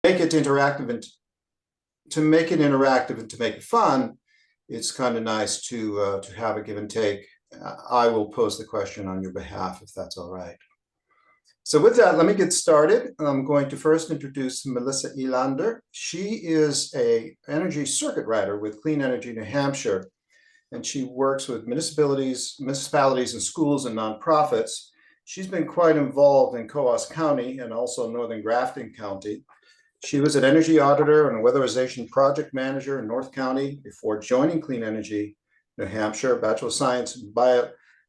make it interactive and to make it fun, it's kind of nice to have a give and take. I will pose the question on your behalf if that's all right. So with that, let me get started. I'm going to first introduce Melissa Elander. She is an energy circuit rider with Clean Energy New Hampshire, and she works with municipalities and schools and nonprofits. She's been quite involved in Coos County and also Northern Grafton County. She was an energy auditor and a weatherization project manager in North County before joining Clean Energy New Hampshire, Bachelor of Science in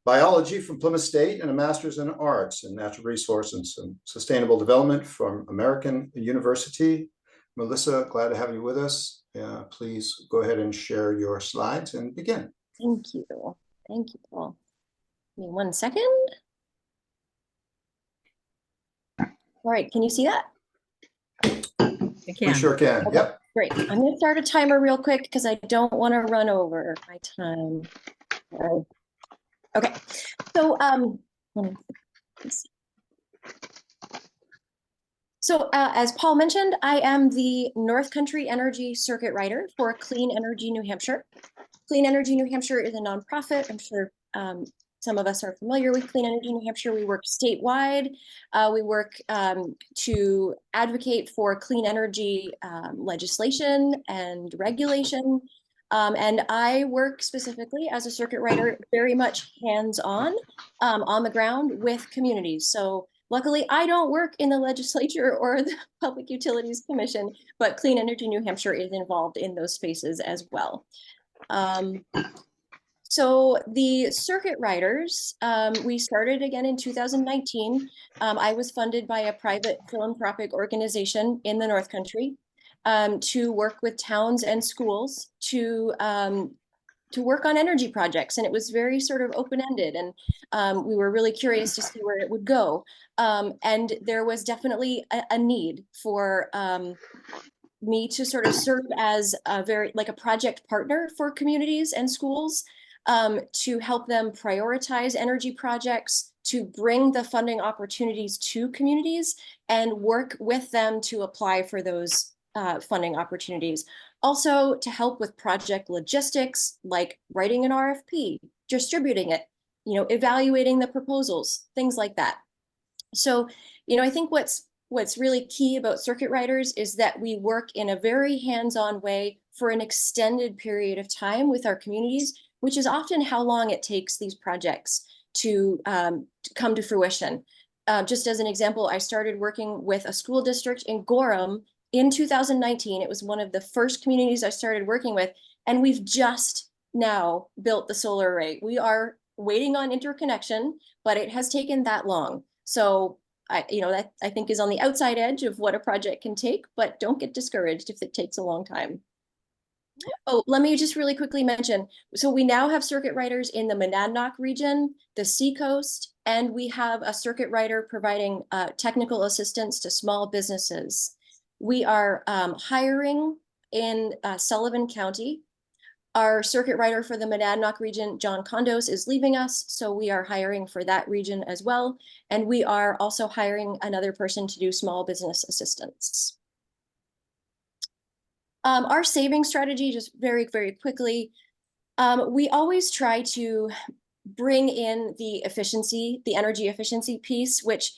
Biology from Plymouth State and a Master's in Arts and Natural Resources and Sustainable Development from American University. Melissa, glad to have you with us. Please go ahead and share your slides and begin. Thank you. Thank you, Paul. Give me 1 second. All right, can you see that? I can. We sure can, okay, yep. Great, I'm gonna start a timer real quick because I don't want to run over my time. Okay, so as Paul mentioned, I am the North Country Energy Circuit Rider for Clean Energy New Hampshire. Clean Energy New Hampshire is a nonprofit. I'm sure some of us are familiar with Clean Energy New Hampshire. We work statewide. We work to advocate for clean energy legislation and regulation. And I work specifically as a circuit rider, very much hands-on on the ground with communities. So luckily, I don't work in the legislature or the Public Utilities Commission, but Clean Energy New Hampshire is involved in those spaces as well. So the circuit riders, we started again in 2019. I was funded by a private philanthropic organization in the North Country to work with towns and schools to work on energy projects. And it was very sort of open-ended, and we were really curious to see where it would go. And there was definitely a need for me to sort of serve as a project partner for communities and schools to help them prioritize energy projects, to bring the funding opportunities to communities and work with them to apply for those funding opportunities. Also to help with project logistics, like writing an RFP, distributing it, evaluating the proposals, things like that. So, I think what's really key about circuit riders is that we work in a very hands-on way for an extended period of time with our communities, which is often how long it takes these projects to come to fruition. Just as an example, I started working with a school district in Gorham in 2019. It was one of the first communities I started working with, and we've just now built the solar array. We are waiting on interconnection, but it has taken that long. So that I think is on the outside edge of what a project can take, but don't get discouraged if it takes a long time. Oh, let me just really quickly mention, so we now have circuit riders in the Monadnock region, the Seacoast, and we have a circuit rider providing technical assistance to small businesses. We are hiring in Sullivan County. Our circuit rider for the Monadnock region, John Condos, is leaving us, so we are hiring for that region as well. And we are also hiring another person to do small business assistance. Our saving strategy, just very, very quickly, we always try to bring in the efficiency, the energy efficiency piece, which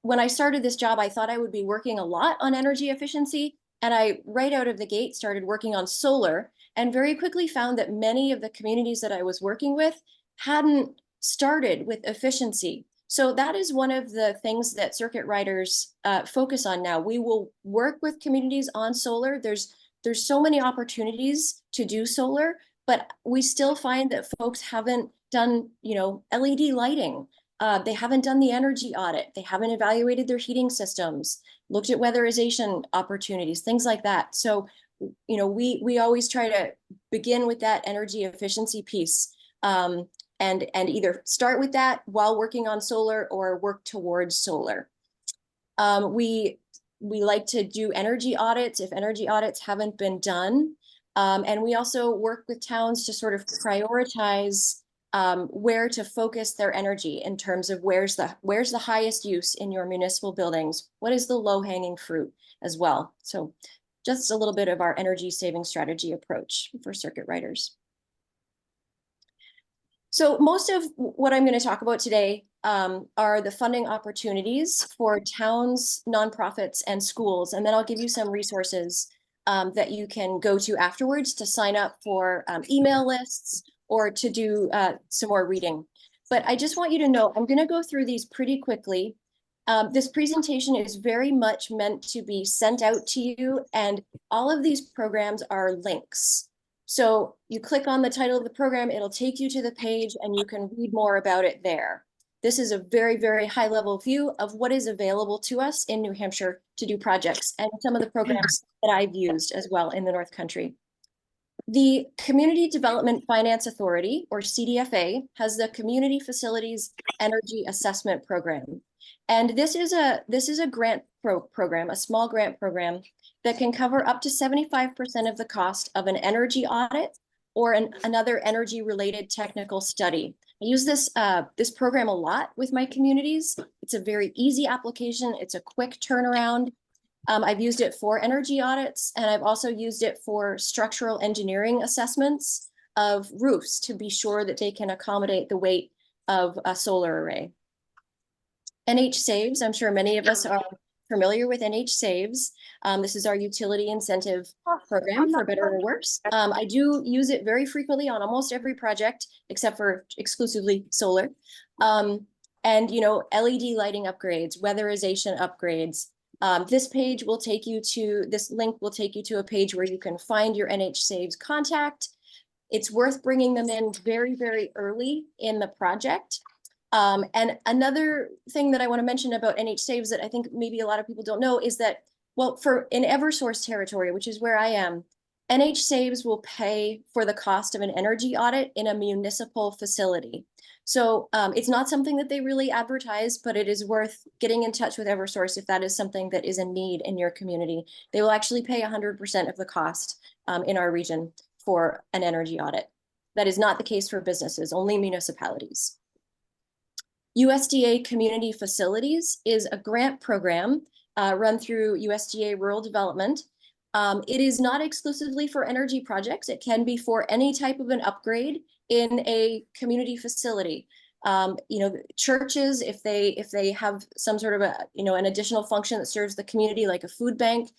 when I started this job, I thought I would be working a lot on energy efficiency. And I, right out of the gate, started working on solar, and very quickly found that many of the communities that I was working with hadn't started with efficiency. So that is one of the things that circuit riders focus on now. We will work with communities on solar. There's so many opportunities to do solar, but we still find that folks haven't done, LED lighting. They haven't done the energy audit. They haven't evaluated their heating systems, looked at weatherization opportunities, things like that. So, we always try to begin with that energy efficiency piece. And either start with that while working on solar or work towards solar. We like to do energy audits if energy audits haven't been done. And we also work with towns to sort of prioritize where to focus their energy in terms of where's the highest use in your municipal buildings, what is the low-hanging fruit as well. So just a little bit of our energy saving strategy approach for circuit riders. So most of what I'm going to talk about today are the funding opportunities for towns, nonprofits, and schools. And then I'll give you some resources that you can go to afterwards to sign up for email lists or to do some more reading. But I just want you to know, I'm going to go through these pretty quickly. This presentation is very much meant to be sent out to you, and all of these programs are links. So you click on the title of the program, it'll take you to the page and you can read more about it there. This is a very, very high level view of what is available to us in New Hampshire to do projects and some of the programs that I've used as well in the North Country. The Community Development Finance Authority, or CDFA, has the Community Facilities Energy Assessment Program. And this is a grant program, a small grant program that can cover up to 75% of the cost of an energy audit or another energy related technical study. I use this program a lot with my communities. It's a very easy application. It's a quick turnaround. I've used it for energy audits, and I've also used it for structural engineering assessments of roofs to be sure that they can accommodate the weight of a solar array. NH Saves, I'm sure many of us are familiar with NH Saves. This is our utility incentive program, for better or worse. I do use it very frequently on almost every project, except for exclusively solar. And, you know, LED lighting upgrades, weatherization upgrades. This link will take you to a page where you can find your NH Saves contact. It's worth bringing them in very, very early in the project. And another thing that I want to mention about NH Saves that I think maybe a lot of people don't know is that, well, in Eversource territory, which is where I am, NH Saves will pay for the cost of an energy audit in a municipal facility. So it's not something that they really advertise, but it is worth getting in touch with Eversource if that is something that is a need in your community. They will actually pay 100% of the cost in our region for an energy audit. That is not the case for businesses, only municipalities. USDA Community Facilities is a grant program run through USDA Rural Development. It is not exclusively for energy projects. It can be for any type of an upgrade in a community facility. You know, churches, if they have some sort of an additional function that serves the community, like a food bank,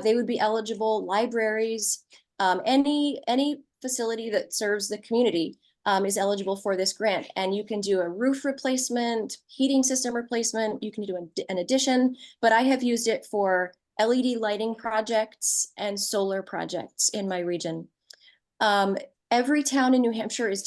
they would be eligible. Libraries, any facility that serves the community is eligible for this grant. And you can do a roof replacement, heating system replacement, you can do an addition, but I have used it for LED lighting projects and solar projects in my region. Every town in New Hampshire is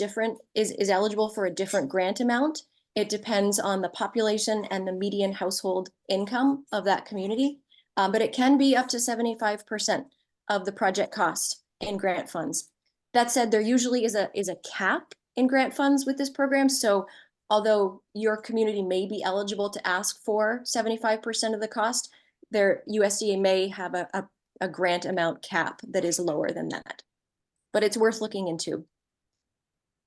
eligible for a different grant amount. It depends on the population and the median household income of that community, but it can be up to 75% of the project cost in grant funds. That said, there usually is a cap in grant funds with this program. So although your community may be eligible to ask for 75% of the cost, their USDA may have a grant amount cap that is lower than that, but it's worth looking into.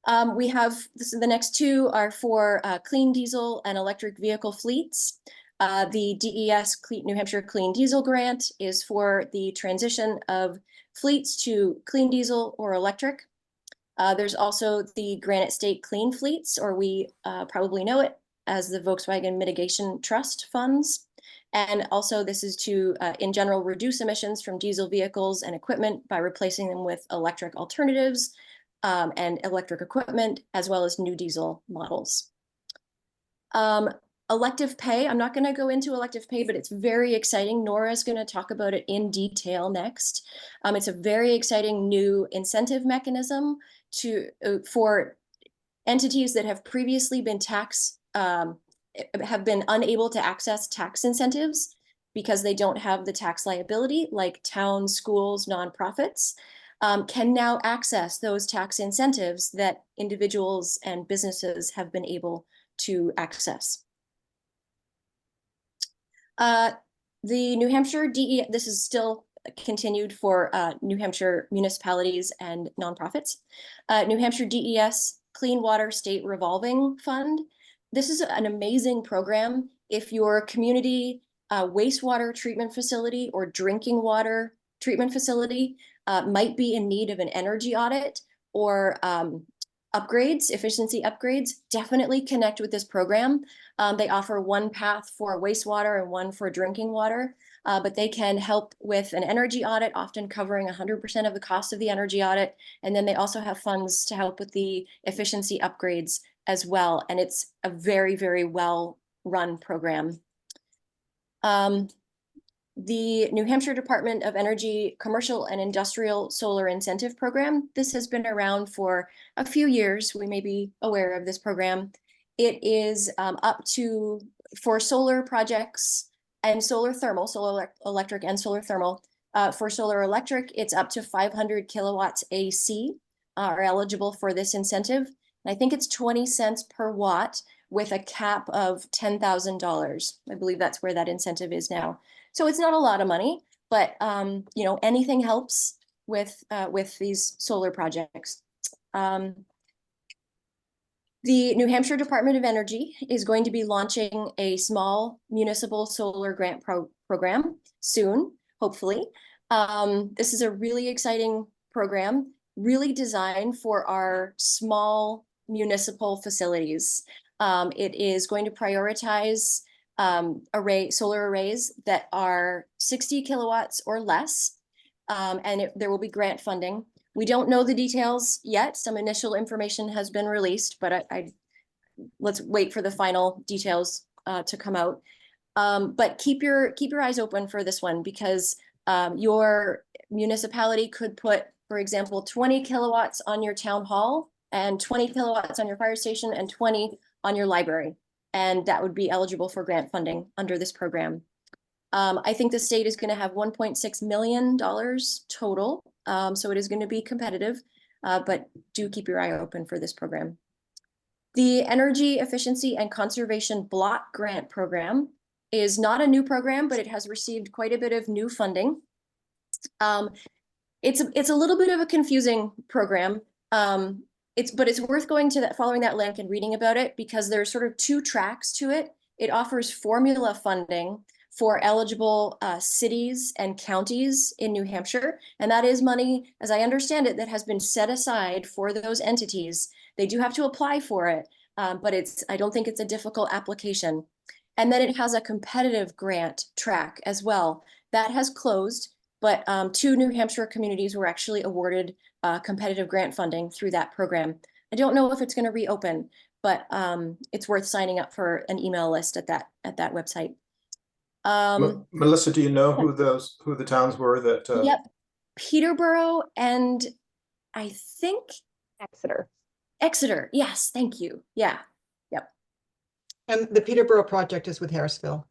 The next two are for clean diesel and electric vehicle fleets. The DES New Hampshire Clean Diesel Grant is for the transition of fleets to clean diesel or electric. There's also the Granite State Clean Fleets, or we probably know it as the Volkswagen Mitigation Trust funds. And also this is to, in general, reduce emissions from diesel vehicles and equipment by replacing them with electric alternatives and electric equipment, as well as new diesel models. Elective pay, I'm not going to go into elective pay, but it's very exciting. Nora's going to talk about it in detail next. It's a very exciting new incentive mechanism for entities that have previously been have been unable to access tax incentives because they don't have the tax liability, like towns, schools, nonprofits, can now access those tax incentives that individuals and businesses have been able to access. The New Hampshire DE, this is still continued for New Hampshire municipalities and nonprofits. New Hampshire DES Clean Water State Revolving Fund. This is an amazing program. If your community wastewater treatment facility or drinking water treatment facility might be in need of an energy audit or upgrades, efficiency upgrades, definitely connect with this program. They offer one path for wastewater and one for drinking water, but they can help with an energy audit, often covering 100% of the cost of the energy audit. And then they also have funds to help with the efficiency upgrades as well. And it's a very, very well run program. The New Hampshire Department of Energy Commercial and Industrial Solar Incentive Program. This has been around for a few years. We may be aware of this program. It is up to, for solar projects and solar thermal, solar electric and solar thermal. For solar electric, it's up to 500 kilowatts AC are eligible for this incentive. And I think it's 20 cents per watt with a cap of $10,000. I believe that's where that incentive is now. So it's not a lot of money, but you know, anything helps with these solar projects. The New Hampshire Department of Energy is going to be launching a small municipal solar grant program soon, hopefully. This is a really exciting program, really designed for our small municipal facilities. It is going to prioritize solar arrays that are 60 kilowatts or less, and there will be grant funding. We don't know the details yet. Some initial information has been released, but let's wait for the final details to come out. But keep your eyes open for this one, because your municipality could put, for example, 20 kilowatts on your town hall and 20 kilowatts on your fire station and 20 on your library. And that would be eligible for grant funding under this program. I think the state is going to have $1.6 million total. So it is going to be competitive, but do keep your eye open for this program. The Energy Efficiency and Conservation Block Grant Program is not a new program, but it has received quite a bit of new funding. It's a little bit of a confusing program. But it's worth following that link and reading about it, because there's sort of two tracks to it. It offers formula funding for eligible cities and counties in New Hampshire. And that is money, as I understand it, that has been set aside for those entities. They do have to apply for it, but I don't think it's a difficult application. And then it has a competitive grant track as well. That has closed, but 2 New Hampshire communities were actually awarded competitive grant funding through that program. I don't know if it's going to reopen, but it's worth signing up for an email list at that website. Melissa, do you know who the towns were that? Yep, Peterborough and I think Exeter. Exeter. Yes, thank you. Yeah, yep. And the Peterborough project is with Harrisville.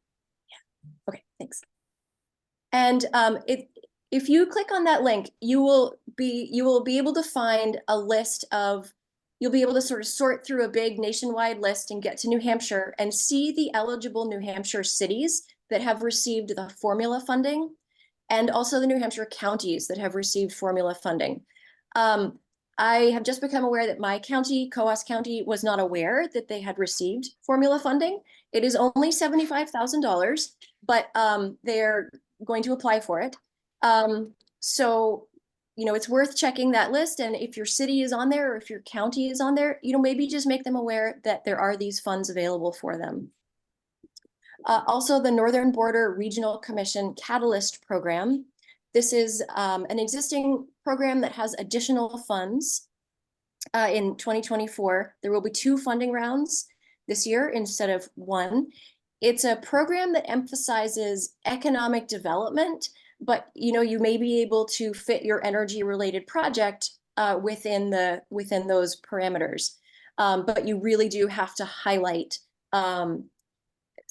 Yeah. Okay, thanks. And if you click on that link, you will be able to find a list of. You'll be able to sort of sort through a big nationwide list and get to New Hampshire and see the eligible New Hampshire cities that have received the formula funding, and also the New Hampshire counties that have received formula funding. I have just become aware that my county, Coos County, was not aware that they had received formula funding. It is only $75,000, but they're going to apply for it. So, you know, it's worth checking that list. And if your city is on there, or if your county is on there, you know, maybe just make them aware that there are these funds available for them. Also, the Northern Border Regional Commission Catalyst Program. This is an existing program that has additional funds in 2024. There will be 2 funding rounds this year instead of 1. It's a program that emphasizes economic development, but you know, you may be able to fit your energy related project within those parameters. But you really do have to highlight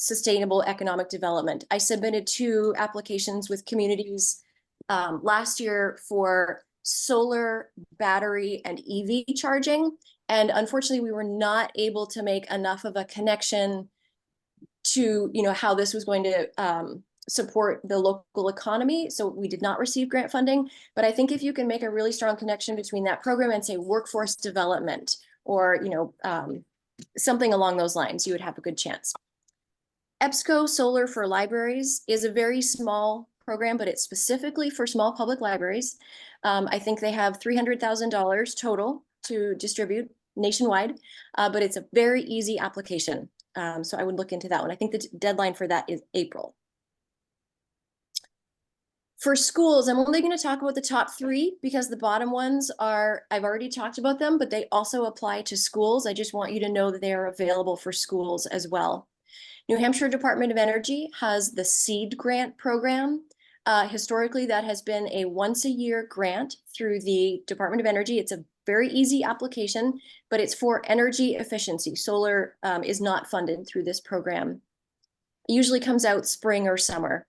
sustainable economic development. I submitted 2 applications with communities last year for solar, battery, and EV charging. And unfortunately, we were not able to make enough of a connection to, you know, how this was going to support the local economy. So we did not receive grant funding. But I think if you can make a really strong connection between that program and say workforce development or, something along those lines, you would have a good chance. EBSCO Solar for Libraries is a very small program, but it's specifically for small public libraries. I think they have $300,000 total to distribute nationwide, but it's a very easy application. So I would look into that one. I think the deadline for that is April. For schools, I'm only going to talk about the top 3 because the bottom ones I've already talked about them, but they also apply to schools. I just want you to know that they are available for schools as well. New Hampshire Department of Energy has the SEED grant program. Historically, that has been a once-a-year grant through the Department of Energy. It's a very easy application, but it's for energy efficiency. Solar is not funded through this program. It usually comes out spring or summer.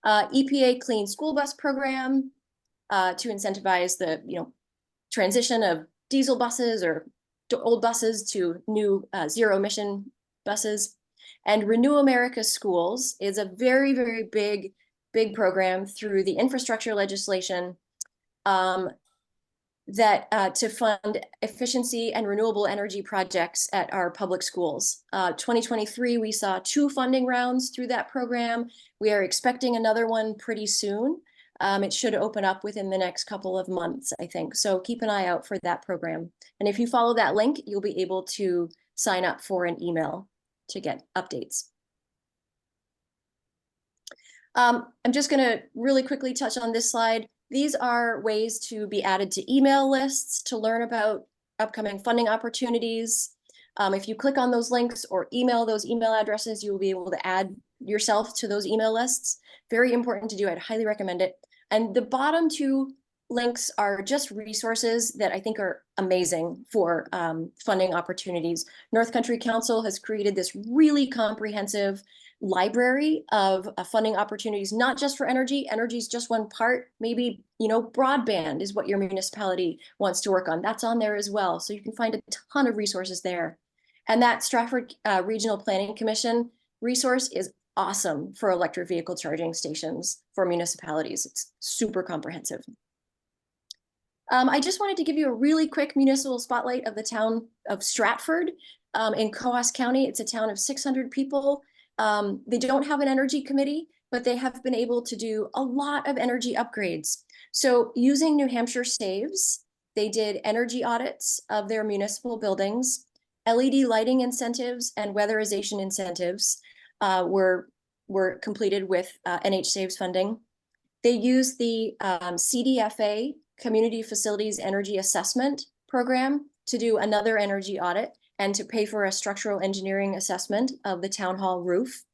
EPA Clean School Bus Program to incentivize the transition of diesel buses or old buses to new zero emission buses. And Renew America Schools is a very, very big program through the infrastructure legislation that to fund efficiency and renewable energy projects at our public schools. 2023, we saw 2 funding rounds through that program. We are expecting another one pretty soon. It should open up within the next couple of months, I think. So keep an eye out for that program. And if you follow that link, you'll be able to sign up for an email to get updates. I'm just going to really quickly touch on this slide. These are ways to be added to email lists to learn about upcoming funding opportunities. If you click on those links or email those email addresses, you will be able to add yourself to those email lists. Very important to do. I'd highly recommend it. And the bottom 2 links are just resources that I think are amazing for funding opportunities. North Country Council has created this really comprehensive library of funding opportunities, not just for energy. Energy is just one part. Maybe, broadband is what your municipality wants to work on. That's on there as well. So you can find a ton of resources there. And that Stratford Regional Planning Commission resource is awesome for electric vehicle charging stations for municipalities. It's super comprehensive. I just wanted to give you a really quick municipal spotlight of the town of Stratford in Coos County. It's a town of 600 people. They don't have an energy committee, but they have been able to do a lot of energy upgrades. So using New Hampshire Saves, they did energy audits of their municipal buildings. LED lighting incentives and weatherization incentives were completed with NH Saves funding. They used the CDFA, Community Facilities Energy Assessment Program, to do another energy audit and to pay for a structural engineering assessment of the town hall roof.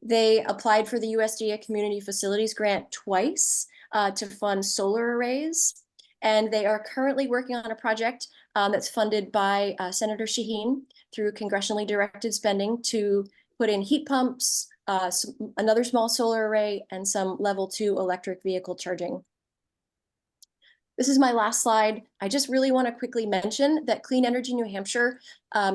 They applied for the USDA Community Facilities Grant twice to fund solar arrays. And they are currently working on a project that's funded by Senator Shaheen through congressionally directed spending to put in heat pumps, another small solar array, and some level 2 electric vehicle charging. This is my last slide. I just really want to quickly mention that Clean Energy New Hampshire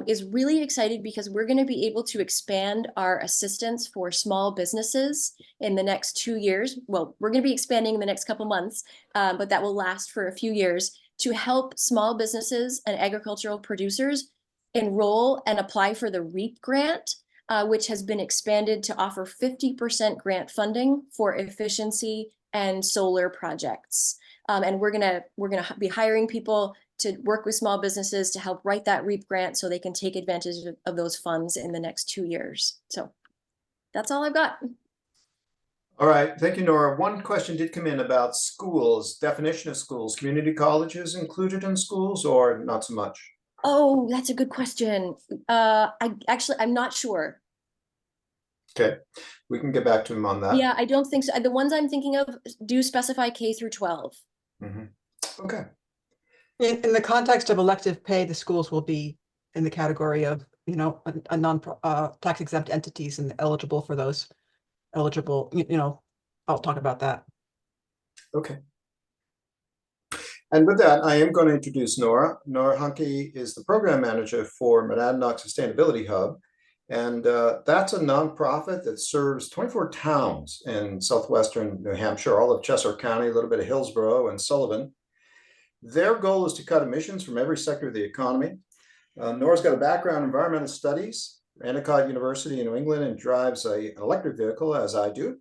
is really excited because we're going to be able to expand our assistance for small businesses in the next 2 years. Well, we're going to be expanding in the next couple months, but that will last for a few years to help small businesses and agricultural producers enroll and apply for the REAP grant, which has been expanded to offer 50% grant funding for efficiency and solar projects. And we're gonna be hiring people to work with small businesses to help write that REAP grant so they can take advantage of those funds in the next 2 years. So that's all I've got. All right, thank you, Nora. One question did come in about schools, definition of schools. Community colleges included in schools or not so much? Oh, that's a good question. I'm not sure. Okay, we can get back to him on that. Yeah, I don't think so. The ones I'm thinking of do specify K through 12. Okay. In the context of elective pay, the schools will be in the category of, a non tax exempt entities and eligible for those eligible, I'll talk about that. Okay. And with that, I am going to introduce Nora. Nora Hunke is the program manager for Monadnock Sustainability Hub. And that's a nonprofit that serves 24 towns in southwestern New Hampshire, all of Chester County, a little bit of Hillsborough and Sullivan. Their goal is to cut emissions from every sector of the economy. Nora's got a background in environmental studies, Endicott University in New England, and drives an electric vehicle, as I do.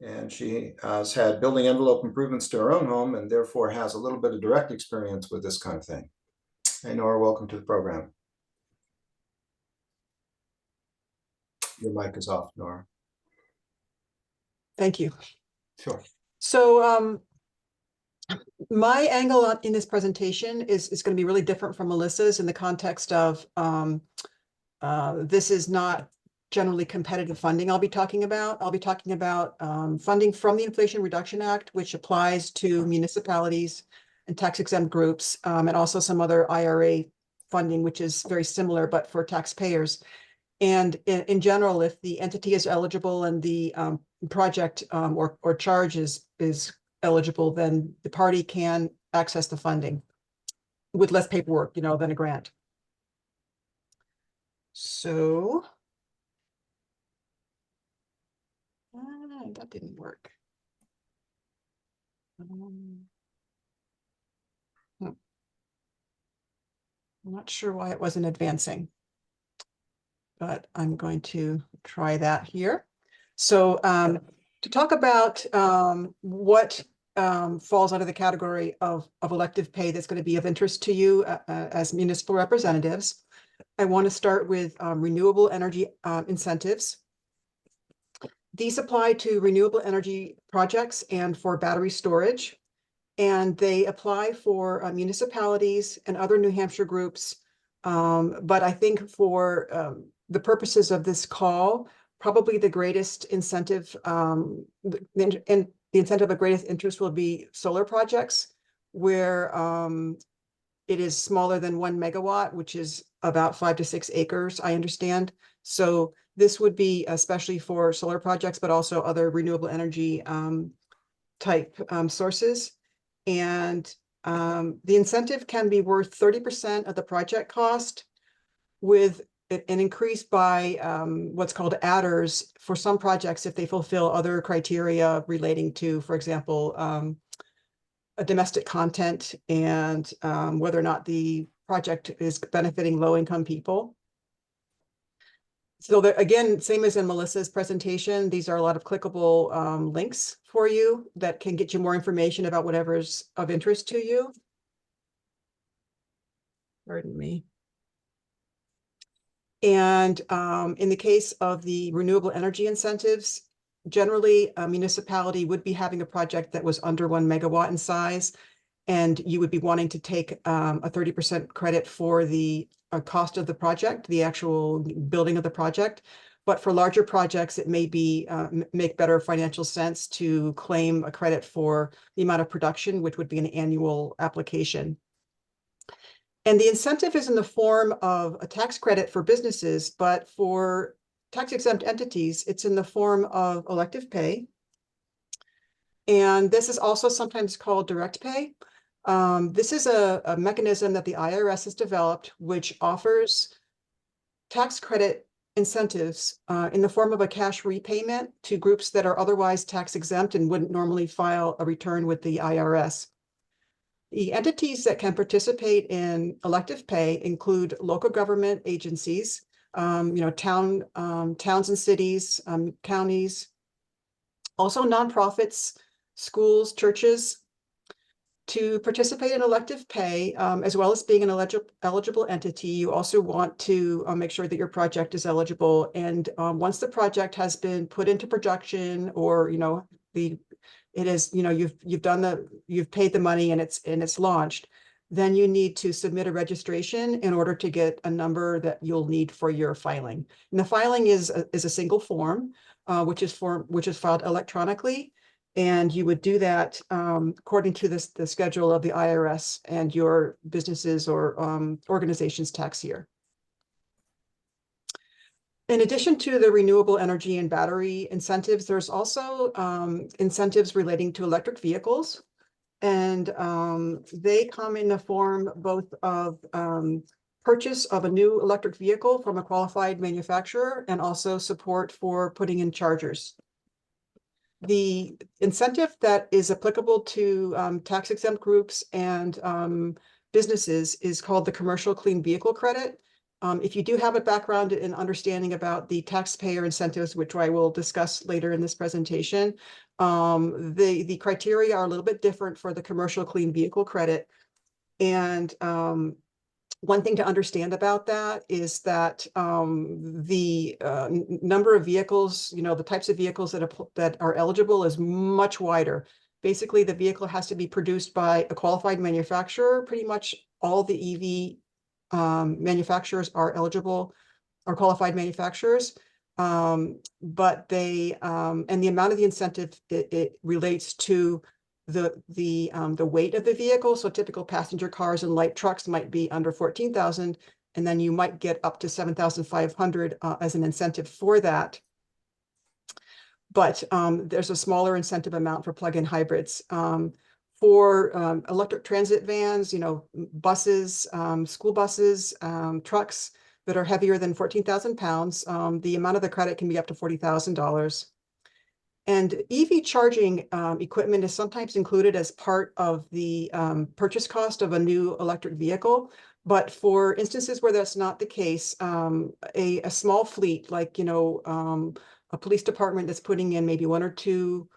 And she has had building envelope improvements to her own home and therefore has a little bit of direct experience with this kind of thing. Hey, Nora, welcome to the program. Your mic is off, Nora. Thank you. Sure. So my angle in this presentation is going to be really different from Melissa's in the context of this is not generally competitive funding I'll be talking about. I'll be talking about funding from the Inflation Reduction Act, which applies to municipalities and tax exempt groups, and also some other IRA funding, which is very similar, but for taxpayers. And in general, if the entity is eligible and the project or charge is eligible, then the party can access the funding with less paperwork, than a grant. So that didn't work. I'm not sure why it wasn't advancing, but I'm going to try that here. So to talk about what falls under the category of elective pay that's going to be of interest to you as municipal representatives, I want to start with renewable energy incentives. These apply to renewable energy projects and for battery storage, and they apply for municipalities and other New Hampshire groups. But I think for the purposes of this call, probably the greatest incentive and the incentive of greatest interest will be solar projects, where it is smaller than 1 megawatt, which is about 5 to 6 acres, I understand. So this would be especially for solar projects, but also other renewable energy type sources. And the incentive can be worth 30% of the project cost, with an increase by what's called adders for some projects if they fulfill other criteria relating to, for example, a domestic content and whether or not the project is benefiting low-income people. So again, same as in Melissa's presentation, these are a lot of clickable links for you that can get you more information about whatever's of interest to you. Pardon me. And in the case of the renewable energy incentives, generally a municipality would be having a project that was under 1 megawatt in size, and you would be wanting to take a 30% credit for the cost of the project, the actual building of the project. But for larger projects, it may be make better financial sense to claim a credit for the amount of production, which would be an annual application. And the incentive is in the form of a tax credit for businesses, but for tax exempt entities, it's in the form of elective pay. And this is also sometimes called direct pay. This is a mechanism that the IRS has developed, which offers tax credit incentives in the form of a cash repayment to groups that are otherwise tax exempt and wouldn't normally file a return with the IRS. The entities that can participate in elective pay include local government agencies, towns and cities, counties, also nonprofits, schools, churches. To participate in elective pay, as well as being an eligible entity, you also want to make sure that your project is eligible. And once the project has been put into production, or you've paid the money and it's launched, then you need to submit a registration in order to get a number that you'll need for your filing. And the filing is a single form, which is filed electronically. And you would do that according to the schedule of the IRS and your businesses or organization's tax year. In addition to the renewable energy and battery incentives, there's also incentives relating to electric vehicles. And they come in the form both of purchase of a new electric vehicle from a qualified manufacturer and also support for putting in chargers. The incentive that is applicable to tax exempt groups and businesses is called the Commercial Clean Vehicle Credit. If you do have a background in understanding about the taxpayer incentives, which I will discuss later in this presentation, the criteria are a little bit different for the commercial clean vehicle credit. And one thing to understand about that is that the number of vehicles, the types of vehicles that are eligible is much wider. Basically, the vehicle has to be produced by a qualified manufacturer. Pretty much all the EV manufacturers are eligible, or qualified manufacturers. But they and the amount of the incentive, it relates to the weight of the vehicle. So typical passenger cars and light trucks might be under 14,000, and then you might get up to 7,500 as an incentive for that. But there's a smaller incentive amount for plug-in hybrids. For electric transit vans, buses, school buses, trucks that are heavier than 14,000 pounds, the amount of the credit can be up to $40,000. And EV charging equipment is sometimes included as part of the purchase cost of a new electric vehicle. But for instances where that's not the case, a small fleet, like, a police department that's putting in maybe 1 or 2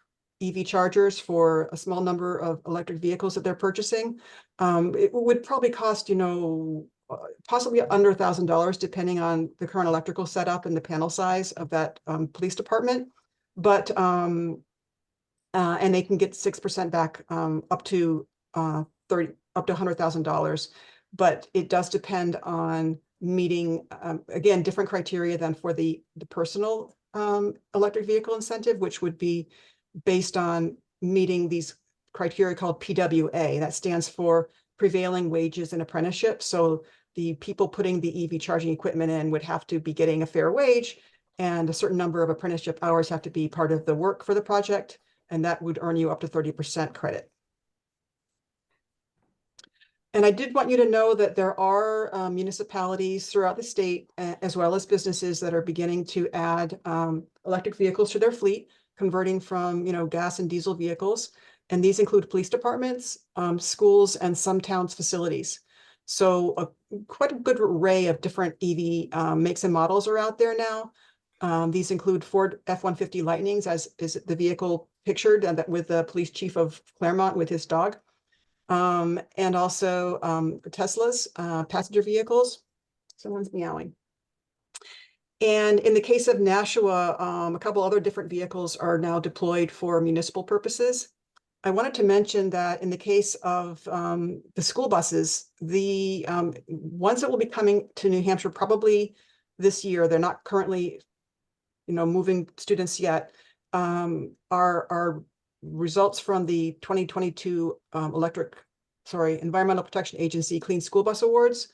EV chargers for a small number of electric vehicles that they're purchasing, it would probably cost, possibly under $1,000, depending on the current electrical setup and the panel size of that police department. But and they can get 6% back up to $100,000. But it does depend on meeting again different criteria than for the personal electric vehicle incentive, which would be based on meeting these criteria called PWA. That stands for prevailing wages and apprenticeship. So the people putting the EV charging equipment in would have to be getting a fair wage, and a certain number of apprenticeship hours have to be part of the work for the project, and that would earn you up to 30% credit. And I did want you to know that there are municipalities throughout the state, as well as businesses, that are beginning to add electric vehicles to their fleet, converting from gas and diesel vehicles. And these include police departments, schools, and some towns' facilities. So quite a good array of different EV makes and models are out there now. These include Ford F-150 Lightnings, as is the vehicle pictured, and that with the police chief of Claremont with his dog. And also Tesla's passenger vehicles. Someone's meowing. And in the case of Nashua, a couple other different vehicles are now deployed for municipal purposes. I wanted to mention that in the case of the school buses, the ones that will be coming to New Hampshire probably this year, they're not currently moving students yet, are results from the 2022 Environmental Protection Agency Clean School Bus Awards.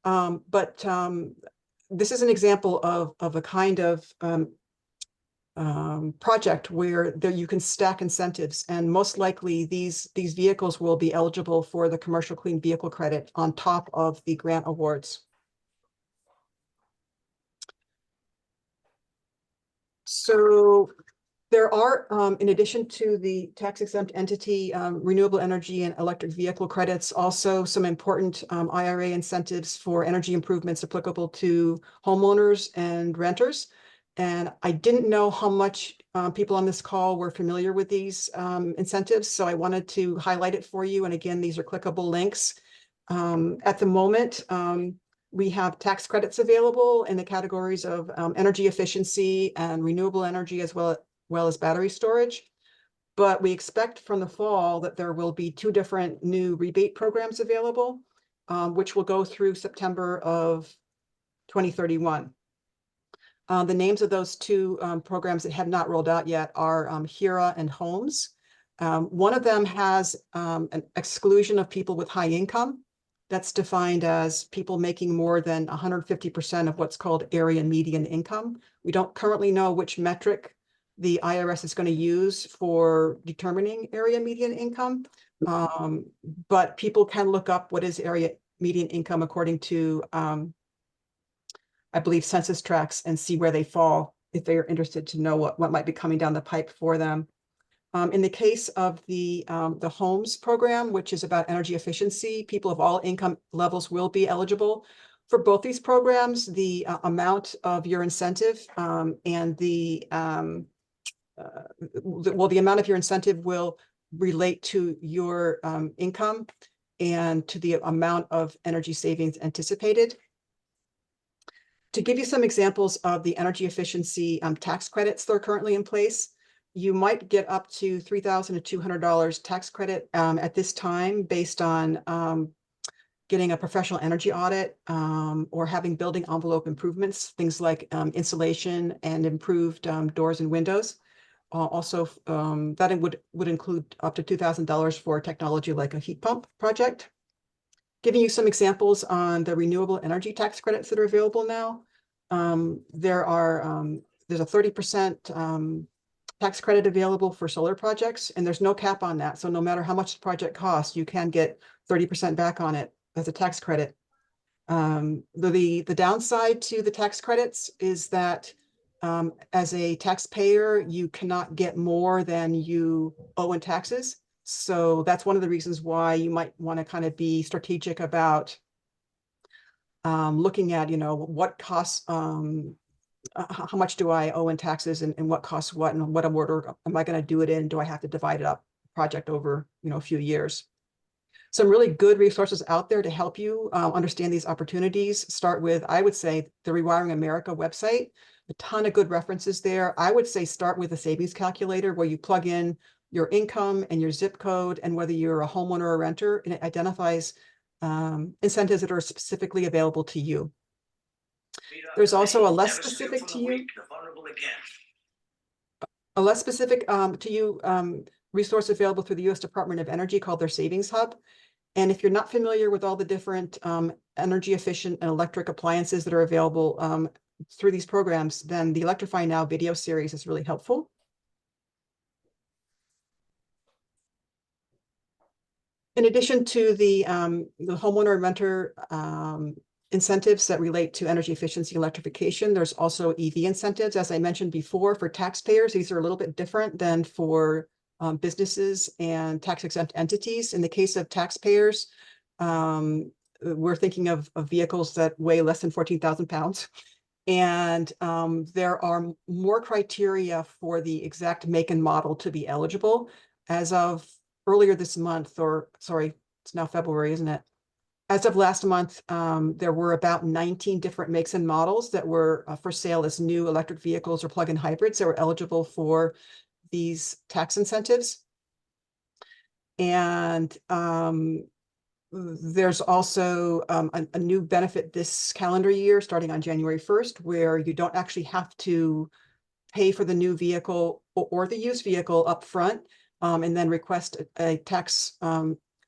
But this is an example of a kind of project where you can stack incentives, and most likely these vehicles will be eligible for the commercial clean vehicle credit on top of the grant awards. So there are, in addition to the tax-exempt entity, renewable energy and electric vehicle credits, also some important IRA incentives for energy improvements applicable to homeowners and renters. And I didn't know how much people on this call were familiar with these incentives, so I wanted to highlight it for you. And again, these are clickable links. At the moment, we have tax credits available in the categories of energy efficiency and renewable energy, as well as battery storage. But we expect from the fall that there will be 2 different new rebate programs available, which will go through September of 2031. The names of those 2 programs that have not rolled out yet are HERA and HOMES. One of them has an exclusion of people with high income. That's defined as people making more than 150% of what's called area median income. We don't currently know which metric the IRS is going to use for determining area median income, but people can look up what is area median income according to, I believe, census tracts, and see where they fall if they are interested to know what might be coming down the pipe for them. In the case of the HOMES program, which is about energy efficiency, people of all income levels will be eligible For both these programs, the amount of your incentive and the amount of your incentive will relate to your income and to the amount of energy savings anticipated. To give you some examples of the energy efficiency tax credits that are currently in place, you might get up to $3,200 tax credit at this time based on getting a professional energy audit or having building envelope improvements, things like insulation and improved doors and windows. Also, that would include up to $2,000 for technology like a heat pump project. Giving you some examples on the renewable energy tax credits that are available now. There's a 30% tax credit available for solar projects, and there's no cap on that. So no matter how much the project costs, you can get 30% back on it as a tax credit. The downside to the tax credits is that as a taxpayer, you cannot get more than you owe in taxes. So that's one of the reasons why you might want to kind of be strategic about looking at, what costs, how much do I owe in taxes and what costs what, and what order am I going to do it in? Do I have to divide it up project over, a few years? Some really good resources out there to help you understand these opportunities. Start with, I would say, the Rewiring America website. A ton of good references there. I would say start with a savings calculator where you plug in your income and your zip code and whether you're a homeowner or a renter, and it identifies incentives that are specifically available to you. There's also a less specific to you, resource available through the U.S. Department of Energy called their Savings Hub. And if you're not familiar with all the different energy efficient and electric appliances that are available through these programs, then the Electrify Now video series is really helpful. In addition to the homeowner and renter incentives that relate to energy efficiency electrification, there's also EV incentives. As I mentioned before, for taxpayers, these are a little bit different than for businesses and tax exempt entities. In the case of taxpayers, we're thinking of vehicles that weigh less than 14,000 pounds. And there are more criteria for the exact make and model to be eligible. As of earlier this month, or sorry, it's now February, isn't it? As of last month, there were about 19 different makes and models that were for sale as new electric vehicles or plug-in hybrids that were eligible for these tax incentives. And there's also a new benefit this calendar year, starting on January 1st, where you don't actually have to pay for the new vehicle or the used vehicle up front and then request a tax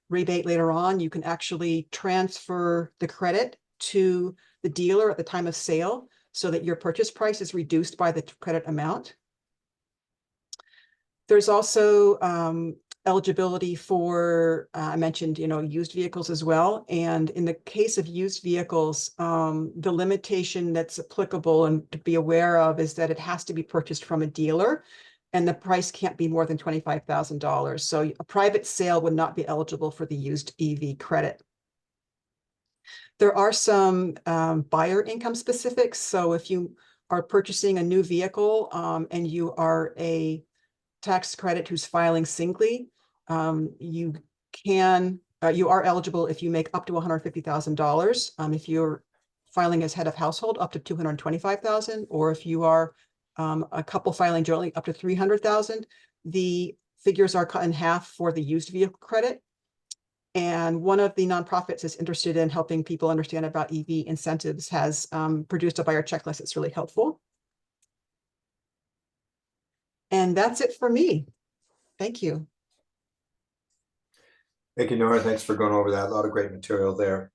rebate later on. You can actually transfer the credit to the dealer at the time of sale so that your purchase price is reduced by the credit amount. There's also eligibility for, I mentioned, used vehicles as well. And in the case of used vehicles, the limitation that's applicable and to be aware of is that it has to be purchased from a dealer and the price can't be more than $25,000. So a private sale would not be eligible for the used EV credit. There are some buyer income specifics. So if you are purchasing a new vehicle and you are a tax credit who's filing singly, you are eligible if you make up to $150,000. If you're filing as head of household, up to $225,000, or if you are a couple filing jointly, up to $300,000. The figures are cut in half for the used vehicle credit. And one of the nonprofits that's interested in helping people understand about EV incentives has produced a buyer checklist that's really helpful. And that's it for me. Thank you. Thank you, Nora. Thanks for going over that. A lot of great material there.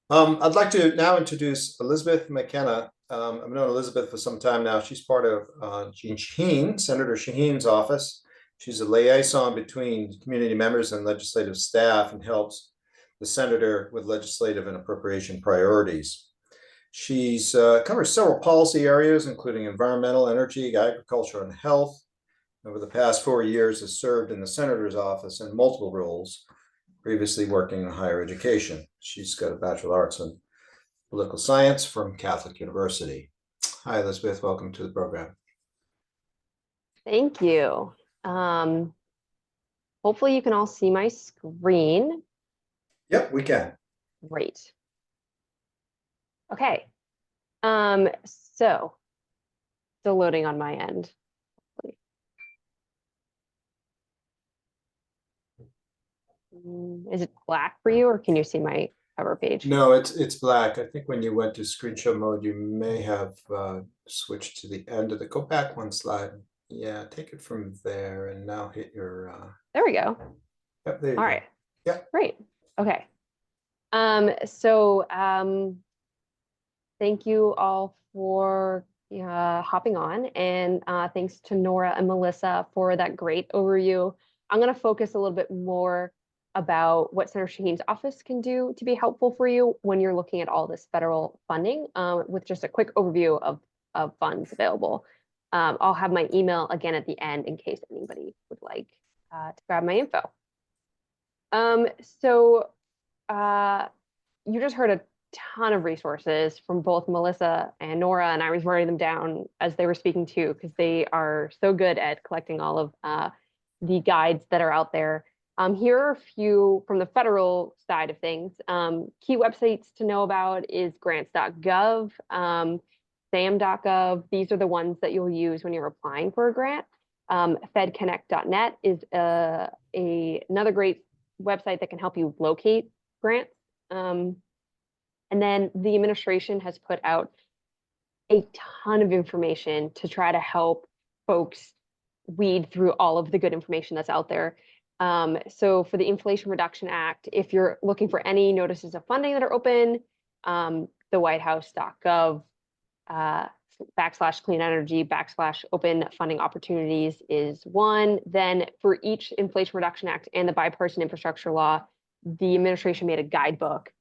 I'd like to now introduce Elizabeth McKenna. I've known Elizabeth for some time now. She's part of Senator Shaheen's office. She's a liaison between community members and legislative staff and helps the senator with legislative and appropriation priorities. She's covers several policy areas, including environmental, energy, agriculture, and health. Over the past 4 years, has served in the senator's office in multiple roles, previously working in higher education. She's got a Bachelor of Arts in Political Science from Catholic University. Hi, Elizabeth. Welcome to the program. Thank you. Hopefully you can all see my screen. Yep, we can. Great. Okay. So still loading on my end. Is it black for you, or can you see my cover page? No, it's black. I think when you went to screenshot mode, you may have switched to the end of the, go back one slide. Yeah, take it from there and now hit your, There we go. yep, there you All go. right. Yeah. Great. Okay. Thank you all for hopping on, and thanks to Nora and Melissa for that great overview. I'm going to focus a little bit more about what Senator Shaheen's office can do to be helpful for you when you're looking at all this federal funding, with just a quick overview of funds available. I'll have my email again at the end in case anybody would like to grab my info. You just heard a ton of resources from both Melissa and Nora, and I was writing them down as they were speaking too, because they are so good at collecting all of the guides that are out there. Here are a few from the federal side of things. Key websites to know about is grants.gov, sam.gov. These are the ones that you'll use when you're applying for a grant. Fedconnect.net is another great website that can help you locate grants. And then the administration has put out a ton of information to try to help folks weed through all of the good information that's out there. So for the Inflation Reduction Act, if you're looking for any notices of funding that are open, the whitehouse.gov /clean energy /open funding opportunities is one. Then for each Inflation Reduction Act and the bipartisan infrastructure law, the administration made a guidebook.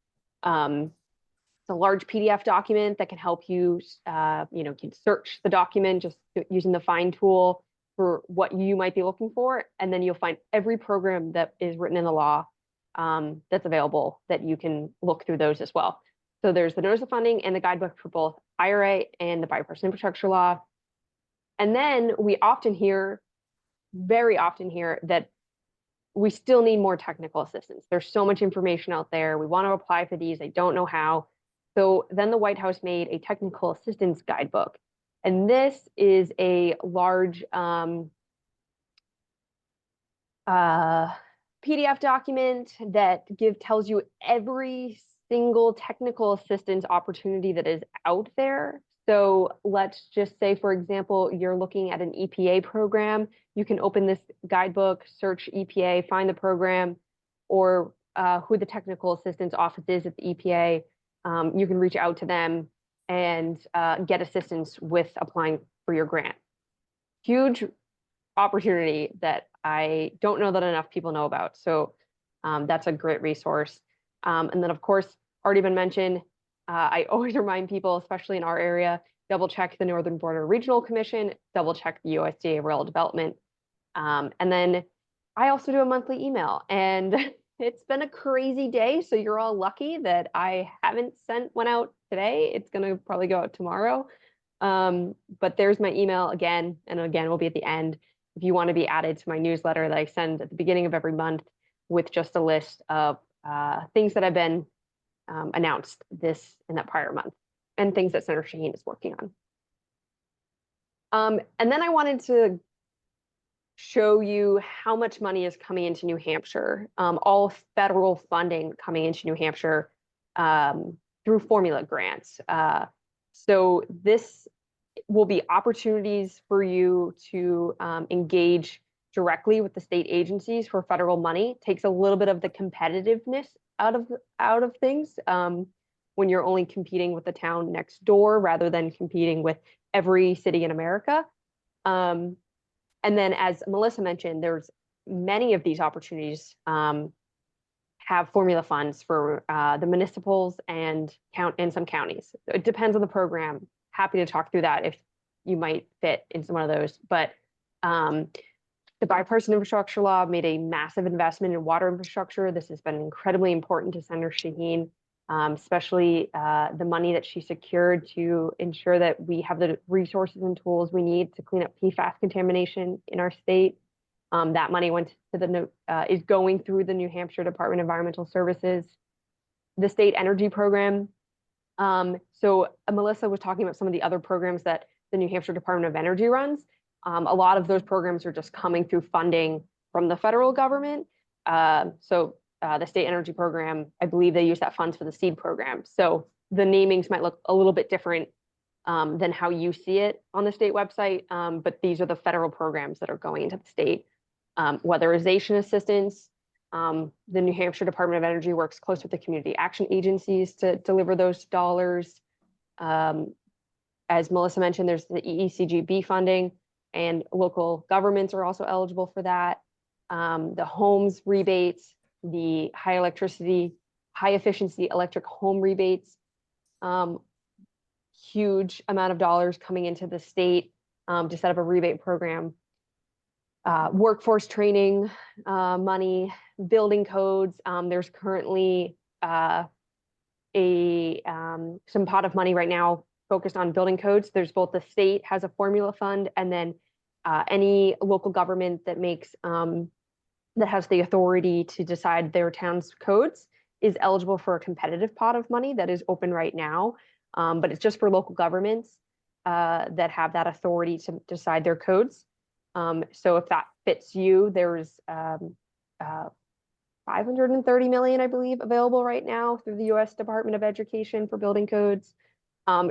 It's a large PDF document that can help you, you can search the document just using the find tool for what you might be looking for. And then you'll find every program that is written in the law that's available that you can look through those as well. So there's the notice of funding and the guidebook for both IRA and the bipartisan infrastructure law. And then we often hear, very often hear, that we still need more technical assistance. There's so much information out there. We want to apply for these. I don't know how. So then the White House made a technical assistance guidebook. And this is a large PDF document that tells you every single technical assistance opportunity that is out there. So let's just say, for example, you're looking at an EPA program. You can open this guidebook, search EPA, find the program, or who the technical assistance office is at the EPA. You can reach out to them and get assistance with applying for your grant. Huge opportunity that I don't know that enough people know about. So that's a great resource. And then, of course, already been mentioned, I always remind people, especially in our area, double check the Northern Border Regional Commission, double check the USDA Rural Development. And then I also do a monthly email, and it's been a crazy day. So you're all lucky that I haven't sent one out today. It's going to probably go out tomorrow. But there's my email again, and again, will be at the end. If you want to be added to my newsletter that I send at the beginning of every month with just a list of things that have been announced this and that prior month, and things that Senator Shaheen is working on. And then I wanted to show you how much money is coming into New Hampshire, all federal funding coming into New Hampshire through formula grants. So this will be opportunities for you to engage directly with the state agencies for federal money. Takes a little bit of the competitiveness out of things when you're only competing with the town next door rather than competing with every city in America. And then, as Melissa mentioned, there's many of these opportunities have formula funds for the municipals and some counties. It depends on the program. Happy to talk through that if you might fit into one of those. But the bipartisan infrastructure law made a massive investment in water infrastructure. This has been incredibly important to Senator Shaheen. especially the money that she secured to ensure that we have the resources and tools we need to clean up PFAS contamination in our state. That money went to the is going through the New Hampshire Department of Environmental Services, the state energy program. So Melissa was talking about some of the other programs that the New Hampshire Department of Energy runs. A lot of those programs are just coming through funding from the federal government. The state energy program, I believe they use that funds for the seed program. So the namings might look a little bit different than how you see it on the state website. But these are the federal programs that are going into the state. Weatherization assistance. The New Hampshire Department of Energy works close with the community action agencies to deliver those dollars. As Melissa mentioned, there's the EECGB funding, and local governments are also eligible for that. The homes rebates, the high efficiency electric home rebates, huge amount of dollars coming into the state to set up a rebate program. Workforce training money, building codes. There's currently some pot of money right now focused on building codes. There's both the state has a formula fund, and then any local government that makes that has the authority to decide their town's codes is eligible for a competitive pot of money that is open right now. But it's just for local governments that have that authority to decide their codes. So if that fits you, there's 530 million, I believe, available right now through the U.S. Department of Education for building codes.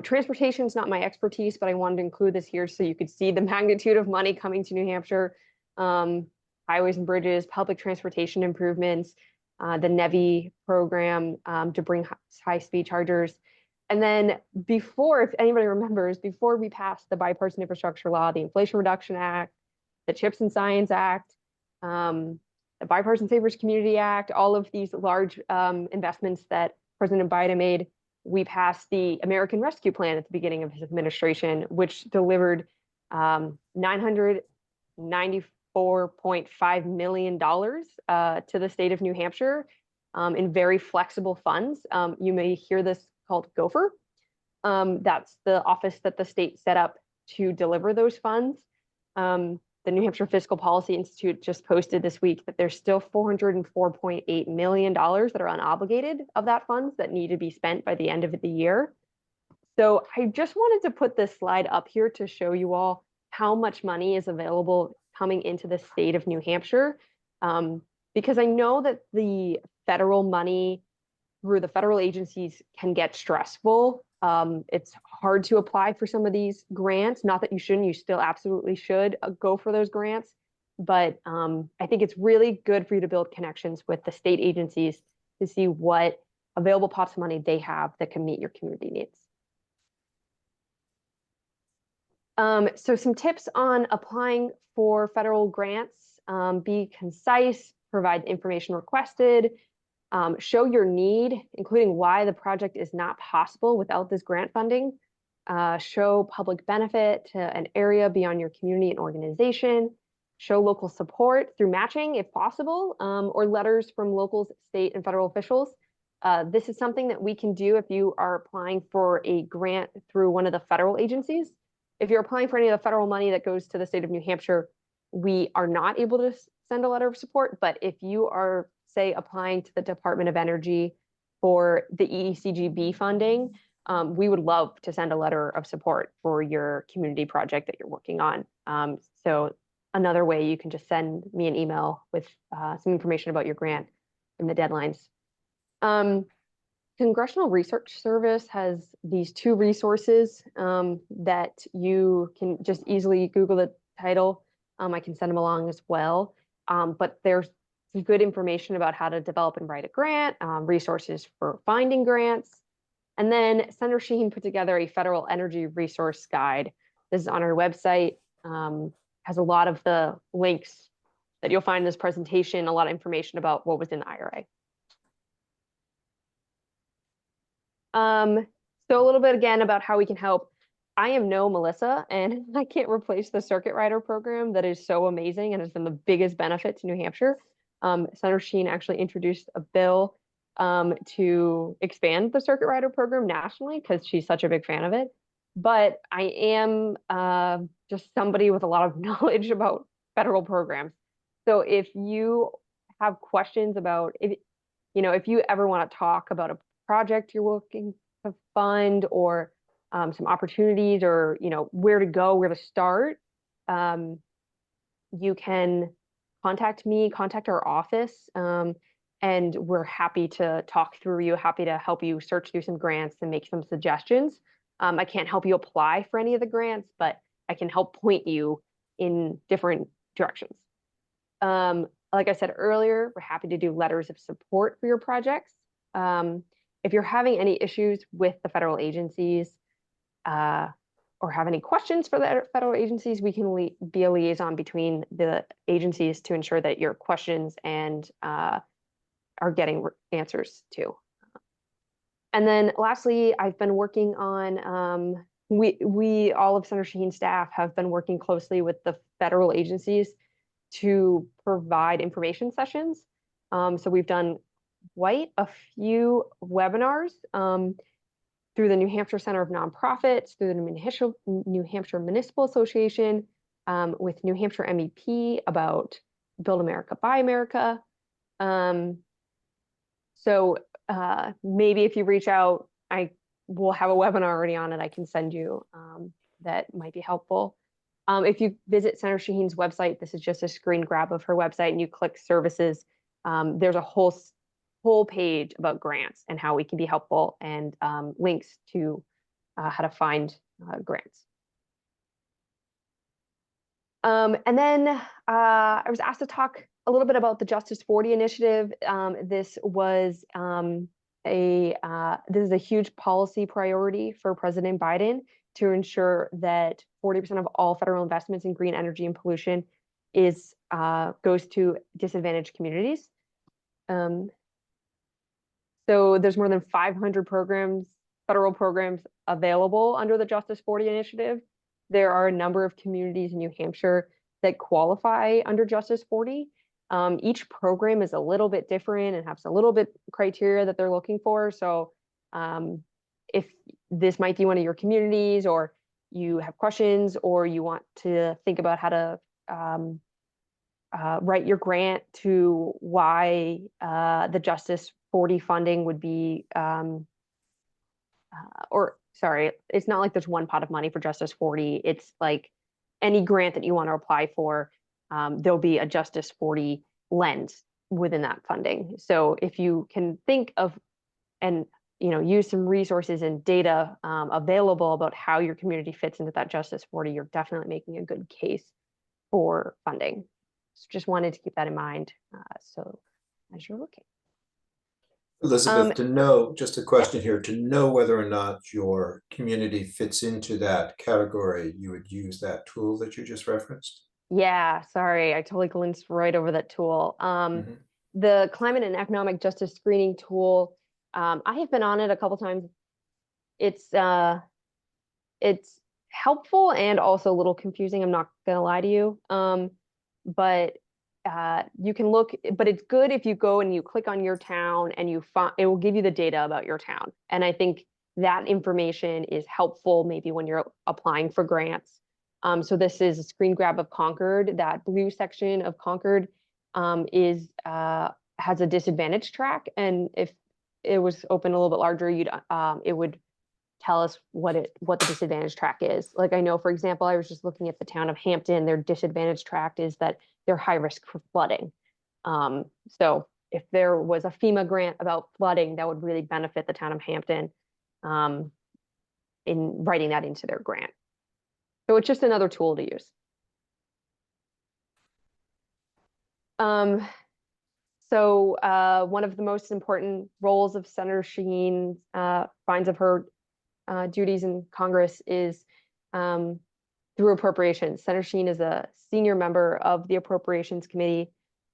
Transportation is not my expertise, but I wanted to include this here so you could see the magnitude of money coming to New Hampshire. Highways and bridges, public transportation improvements, the NEVI program to bring high-speed chargers. And then before, if anybody remembers, before we passed the bipartisan infrastructure law, the Inflation Reduction Act, the CHIPS and Science Act, the Bipartisan Savers Community Act, all of these large investments that President Biden made, we passed the American Rescue Plan at the beginning of his administration, which delivered $994.5 million to the state of New Hampshire in very flexible funds. You may hear this called Gopher. That's the office that the state set up to deliver those funds. The New Hampshire Fiscal Policy Institute just posted this week that there's still $404.8 million that are unobligated of that funds that need to be spent by the end of the year. So I just wanted to put this slide up here to show you all how much money is available coming into the state of New Hampshire. Because I know that the federal money through the federal agencies can get stressful. It's hard to apply for some of these grants. Not that you shouldn't, you still absolutely should go for those grants. But I think it's really good for you to build connections with the state agencies to see what available pots of money they have that can meet your community needs. So some tips on applying for federal grants: be concise, provide information requested, show your need, including why the project is not possible without this grant funding, show public benefit to an area beyond your community and organization, show local support through matching if possible, or letters from local, state, and federal officials. This is something that we can do if you are applying for a grant through one of the federal agencies. If you're applying for any of the federal money that goes to the state of New Hampshire, we are not able to send a letter of support. But if you are, say, applying to the Department of Energy for the EECGB funding, we would love to send a letter of support for your community project that you're working on. So another way, you can just send me an email with some information about your grant and the deadlines. Congressional Research Service has these two resources that you can just easily Google the title. I can send them along as well. But there's good information about how to develop and write a grant, resources for finding grants. And then Senator Shaheen put together a federal energy resource guide. This is on our website, has a lot of the links that you'll find in this presentation, a lot of information about what was in the IRA. So a little bit again about how we can help. I am no Melissa, and I can't replace the circuit rider program that is so amazing and has been the biggest benefit to New Hampshire. Senator Shaheen actually introduced a bill to expand the circuit rider program nationally because she's such a big fan of it. But I am just somebody with a lot of knowledge about federal programs. So if you have questions about if you ever want to talk about a project you're looking to fund or some opportunities or where to go, where to start, you can contact me, contact our office, and we're happy to talk through you, happy to help you search through some grants and make some suggestions. I can't help you apply for any of the grants, but I can help point you in different directions. Like I said earlier, we're happy to do letters of support for your projects. If you're having any issues with the federal agencies or have any questions for the federal agencies, we can be a liaison between the agencies to ensure that your questions and are getting answers to. And then lastly, I've been working on, we all of Senator Shaheen's staff have been working closely with the federal agencies to provide information sessions. So we've done quite a few webinars through the New Hampshire Center of Nonprofits, through the New Hampshire Municipal Association, with New Hampshire MEP about Build America, Buy America. So maybe if you reach out, I will have a webinar already on it I can send you that might be helpful. If you visit Senator Shaheen's website, this is just a screen grab of her website, and you click services, there's a whole page about grants and how we can be helpful, and links to how to find grants. And then I was asked to talk a little bit about the Justice 40 initiative. This is a huge policy priority for President Biden to ensure that 40% of all federal investments in green energy and pollution goes to disadvantaged communities. So there's more than 500 federal programs available under the Justice 40 initiative. There are a number of communities in New Hampshire that qualify under Justice 40. Each program is a little bit different and has a little bit criteria that they're looking for. So if this might be one of your communities, or you have questions, or you want to think about how to write your grant to why the Justice 40 funding would be, it's not like there's one pot of money for Justice 40. It's like any grant that you want to apply for, there'll be a Justice 40 lens within that funding. So if you can think of and use some resources and data available about how your community fits into that Justice 40, you're definitely making a good case for funding. So just wanted to keep that in mind. So as you're looking. Elizabeth, to know, just a question here, to know whether or not your community fits into that category, you would use that tool that you just referenced? Yeah, sorry, I totally glanced right over that tool. The Climate and Economic Justice Screening tool, I have been on it a couple times. It's helpful and also a little confusing, I'm not gonna lie to you. But you can look, but it's good if you go and you click on your town and it will give you the data about your town. And I think that information is helpful maybe when you're applying for grants. So this is a screen grab of Concord. That blue section of Concord has a disadvantage track, and if it was open a little bit larger, it would tell us what the disadvantage track is. Like I know, for example, I was just looking at the town of Hampton. Their disadvantage track is that they're high risk for flooding. So if there was a FEMA grant about flooding, that would really benefit the town of Hampton in writing that into their grant. So it's just another tool to use. So one of the most important roles of Senator Shaheen finds of her duties in Congress is through appropriations. Senator Shaheen is a senior member of the Appropriations Committee.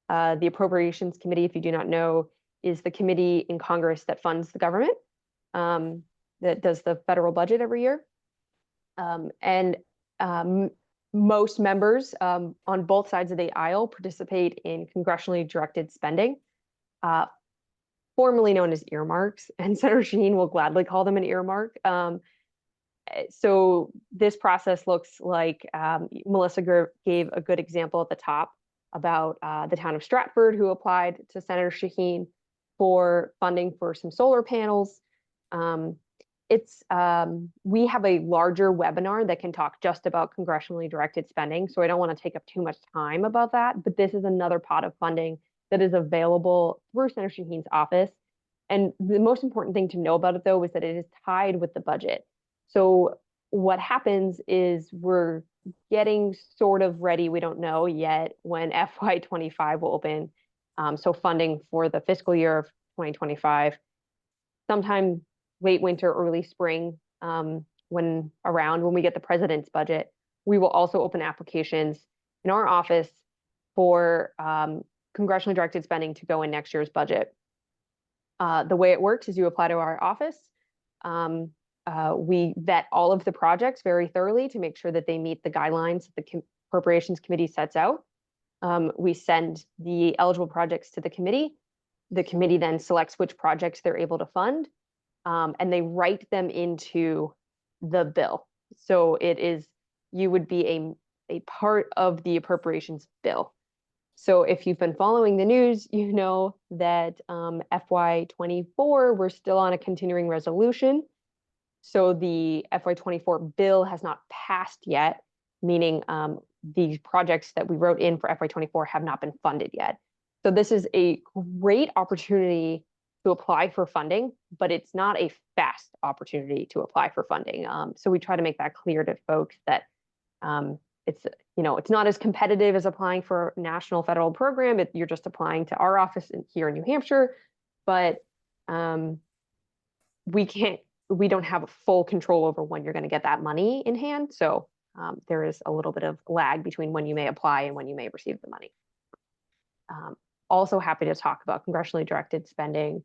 The Appropriations Committee, if you do not know, is the committee in Congress that funds the government, that does the federal budget every year. Most members on both sides of the aisle participate in congressionally directed spending. formerly known as earmarks, and Senator Shaheen will gladly call them an earmark. So this process looks like Melissa gave a good example at the top about the town of Stratford, who applied to Senator Shaheen for funding for some solar panels. We have a larger webinar that can talk just about congressionally directed spending, so I don't want to take up too much time about that, but this is another pot of funding that is available through Senator Shaheen's office. And the most important thing to know about it, though, is that it is tied with the budget. So what happens is we're getting sort of ready, we don't know yet when FY25 will open. So funding for the fiscal year of 2025, sometime late winter, early spring, when we get the president's budget, we will also open applications in our office for congressionally directed spending to go in next year's budget. The way it works is you apply to our office. We vet all of the projects very thoroughly to make sure that they meet the guidelines that the Appropriations Committee sets out. We send the eligible projects to the committee. The committee then selects which projects they're able to fund, and they write them into the bill. So you would be a part of the appropriations bill. So if you've been following the news, you know that FY24, we're still on a continuing resolution. So the FY24 bill has not passed yet, meaning these projects that we wrote in for FY24 have not been funded yet. So this is a great opportunity to apply for funding, but it's not a fast opportunity to apply for funding. So we try to make that clear to folks that it's not as competitive as applying for a national federal program. You're just applying to our office here in New Hampshire, but we don't have full control over when you're going to get that money in hand. So there is a little bit of lag between when you may apply and when you may receive the money. Also happy to talk about congressionally directed spending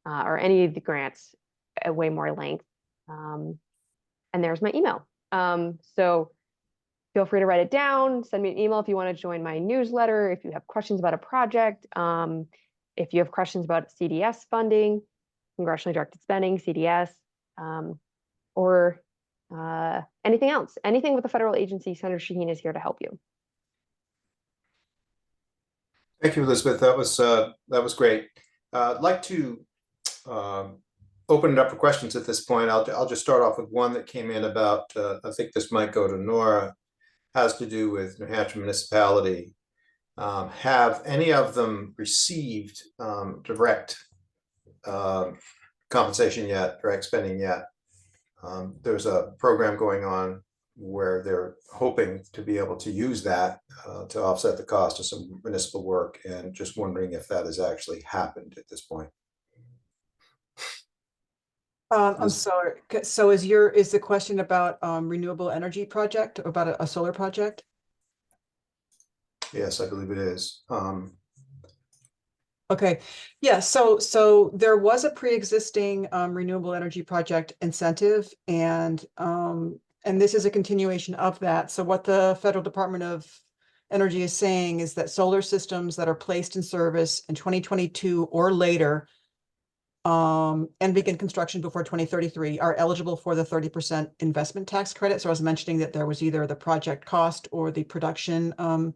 or any of the grants at way more length. And there's my email. So feel free to write it down, send me an email if you want to join my newsletter, if you have questions about a project, if you have questions about CDS funding, congressionally directed spending, CDS, or anything else, anything with the federal agency, Senator Shaheen is here to help you. Thank you, Elizabeth. That was great. I'd like to open it up for questions at this point. I'll just start off with one that came in about, I think this might go to Nora, has to do with New Hampshire Municipality. Have any of them received direct compensation yet, direct spending yet? There's a program going on where they're hoping to be able to use that to offset the cost of some municipal work, and just wondering if that has actually happened at this point. I'm sorry. So is the question about renewable energy project, about a solar project? Yes, I believe it is. Okay, yeah, so there was a pre-existing renewable energy project incentive, and this is a continuation of that. So what the Federal Department of Energy is saying is that solar systems that are placed in service in 2022 or later and begin construction before 2033 are eligible for the 30% investment tax credit. So I was mentioning that there was either the project cost or the production, and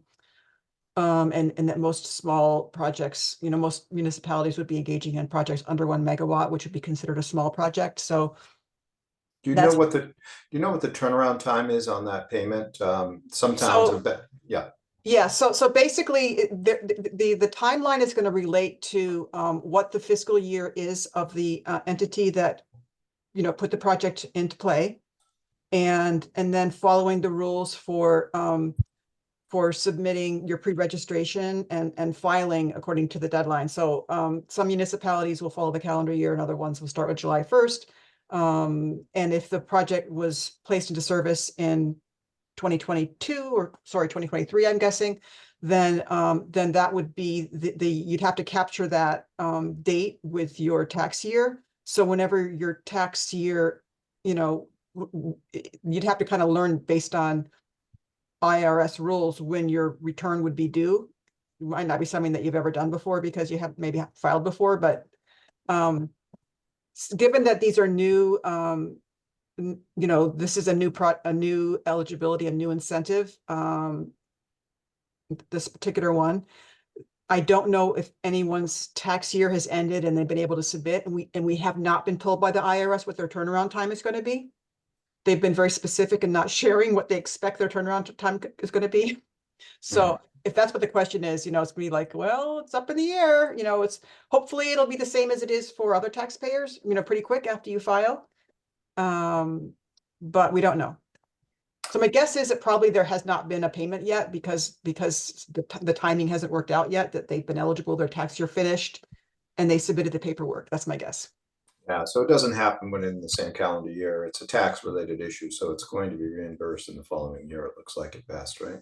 that most small projects, most municipalities would be engaging in projects under 1 megawatt, which would be considered a small project. So do you know what the turnaround time is on that payment? Some towns have been, yeah. Yeah, so basically the timeline is going to relate to what the fiscal year is of the entity that put the project into play, and then following the rules for submitting your pre-registration and filing according to the deadline. So some municipalities will follow the calendar year, and other ones will start with July 1st. And if the project was placed into service in 2023, I'm guessing, then that would be you'd have to capture that date with your tax year. So whenever your tax year, you'd have to kind of learn based on IRS rules when your return would be due. It might not be something that you've ever done before because you have maybe filed before, but Given that these are new, this is a new eligibility, a new incentive, this particular one. I don't know if anyone's tax year has ended and they've been able to submit, and we have not been told by the IRS what their turnaround time is going to be. They've been very specific in not sharing what they expect their turnaround time is going to be. So if that's what the question is, it's gonna be like, well, it's up in the air, it's hopefully it'll be the same as it is for other taxpayers, pretty quick after you file. But we don't know. So my guess is that probably there has not been a payment yet because the timing hasn't worked out yet, that they've been eligible, their tax year finished, and they submitted the paperwork. That's my guess. Yeah, so it doesn't happen within the same calendar year. It's a tax related issue, so it's going to be reimbursed in the following year, it looks like at best, right?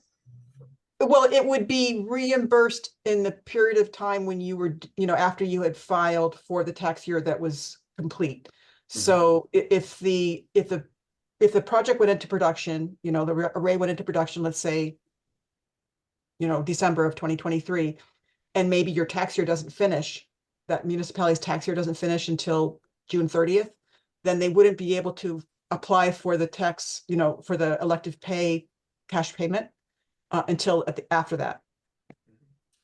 Well, it would be reimbursed in the period of time when you were, after you had filed for the tax year that was complete. So if the project went into production, the array went into production, let's say, December of 2023, and maybe your tax year doesn't finish, that municipality's tax year doesn't finish until June 30th, then they wouldn't be able to apply for the tax, for the elective pay cash payment until after that.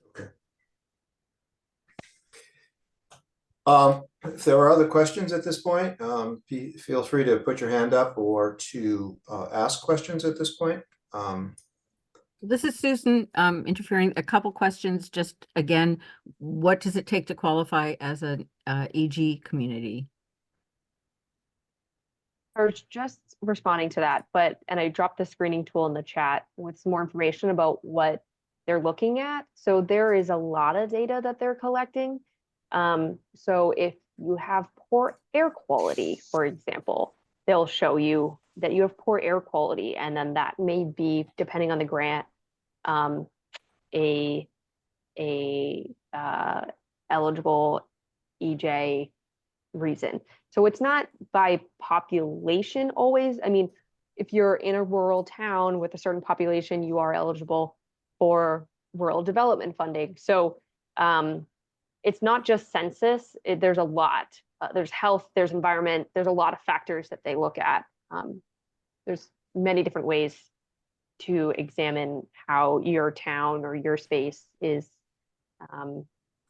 Okay. If there are other questions at this point, feel free to put your hand up or to ask questions at this point. This is Susan interfering. A couple questions. Just again, what does it take to qualify as an EG community? I was just responding to that, and I dropped the screening tool in the chat with some more information about what they're looking at. So there is a lot of data that they're collecting. So if you have poor air quality, for example, they'll show you that you have poor air quality, and then that may be, depending on the grant, eligible EJ reason. So it's not by population always. I mean, if you're in a rural town with a certain population, you are eligible for rural development funding. So it's not just census. There's a lot. There's health, there's environment, there's a lot of factors that they look at. There's many different ways to examine how your town or your space is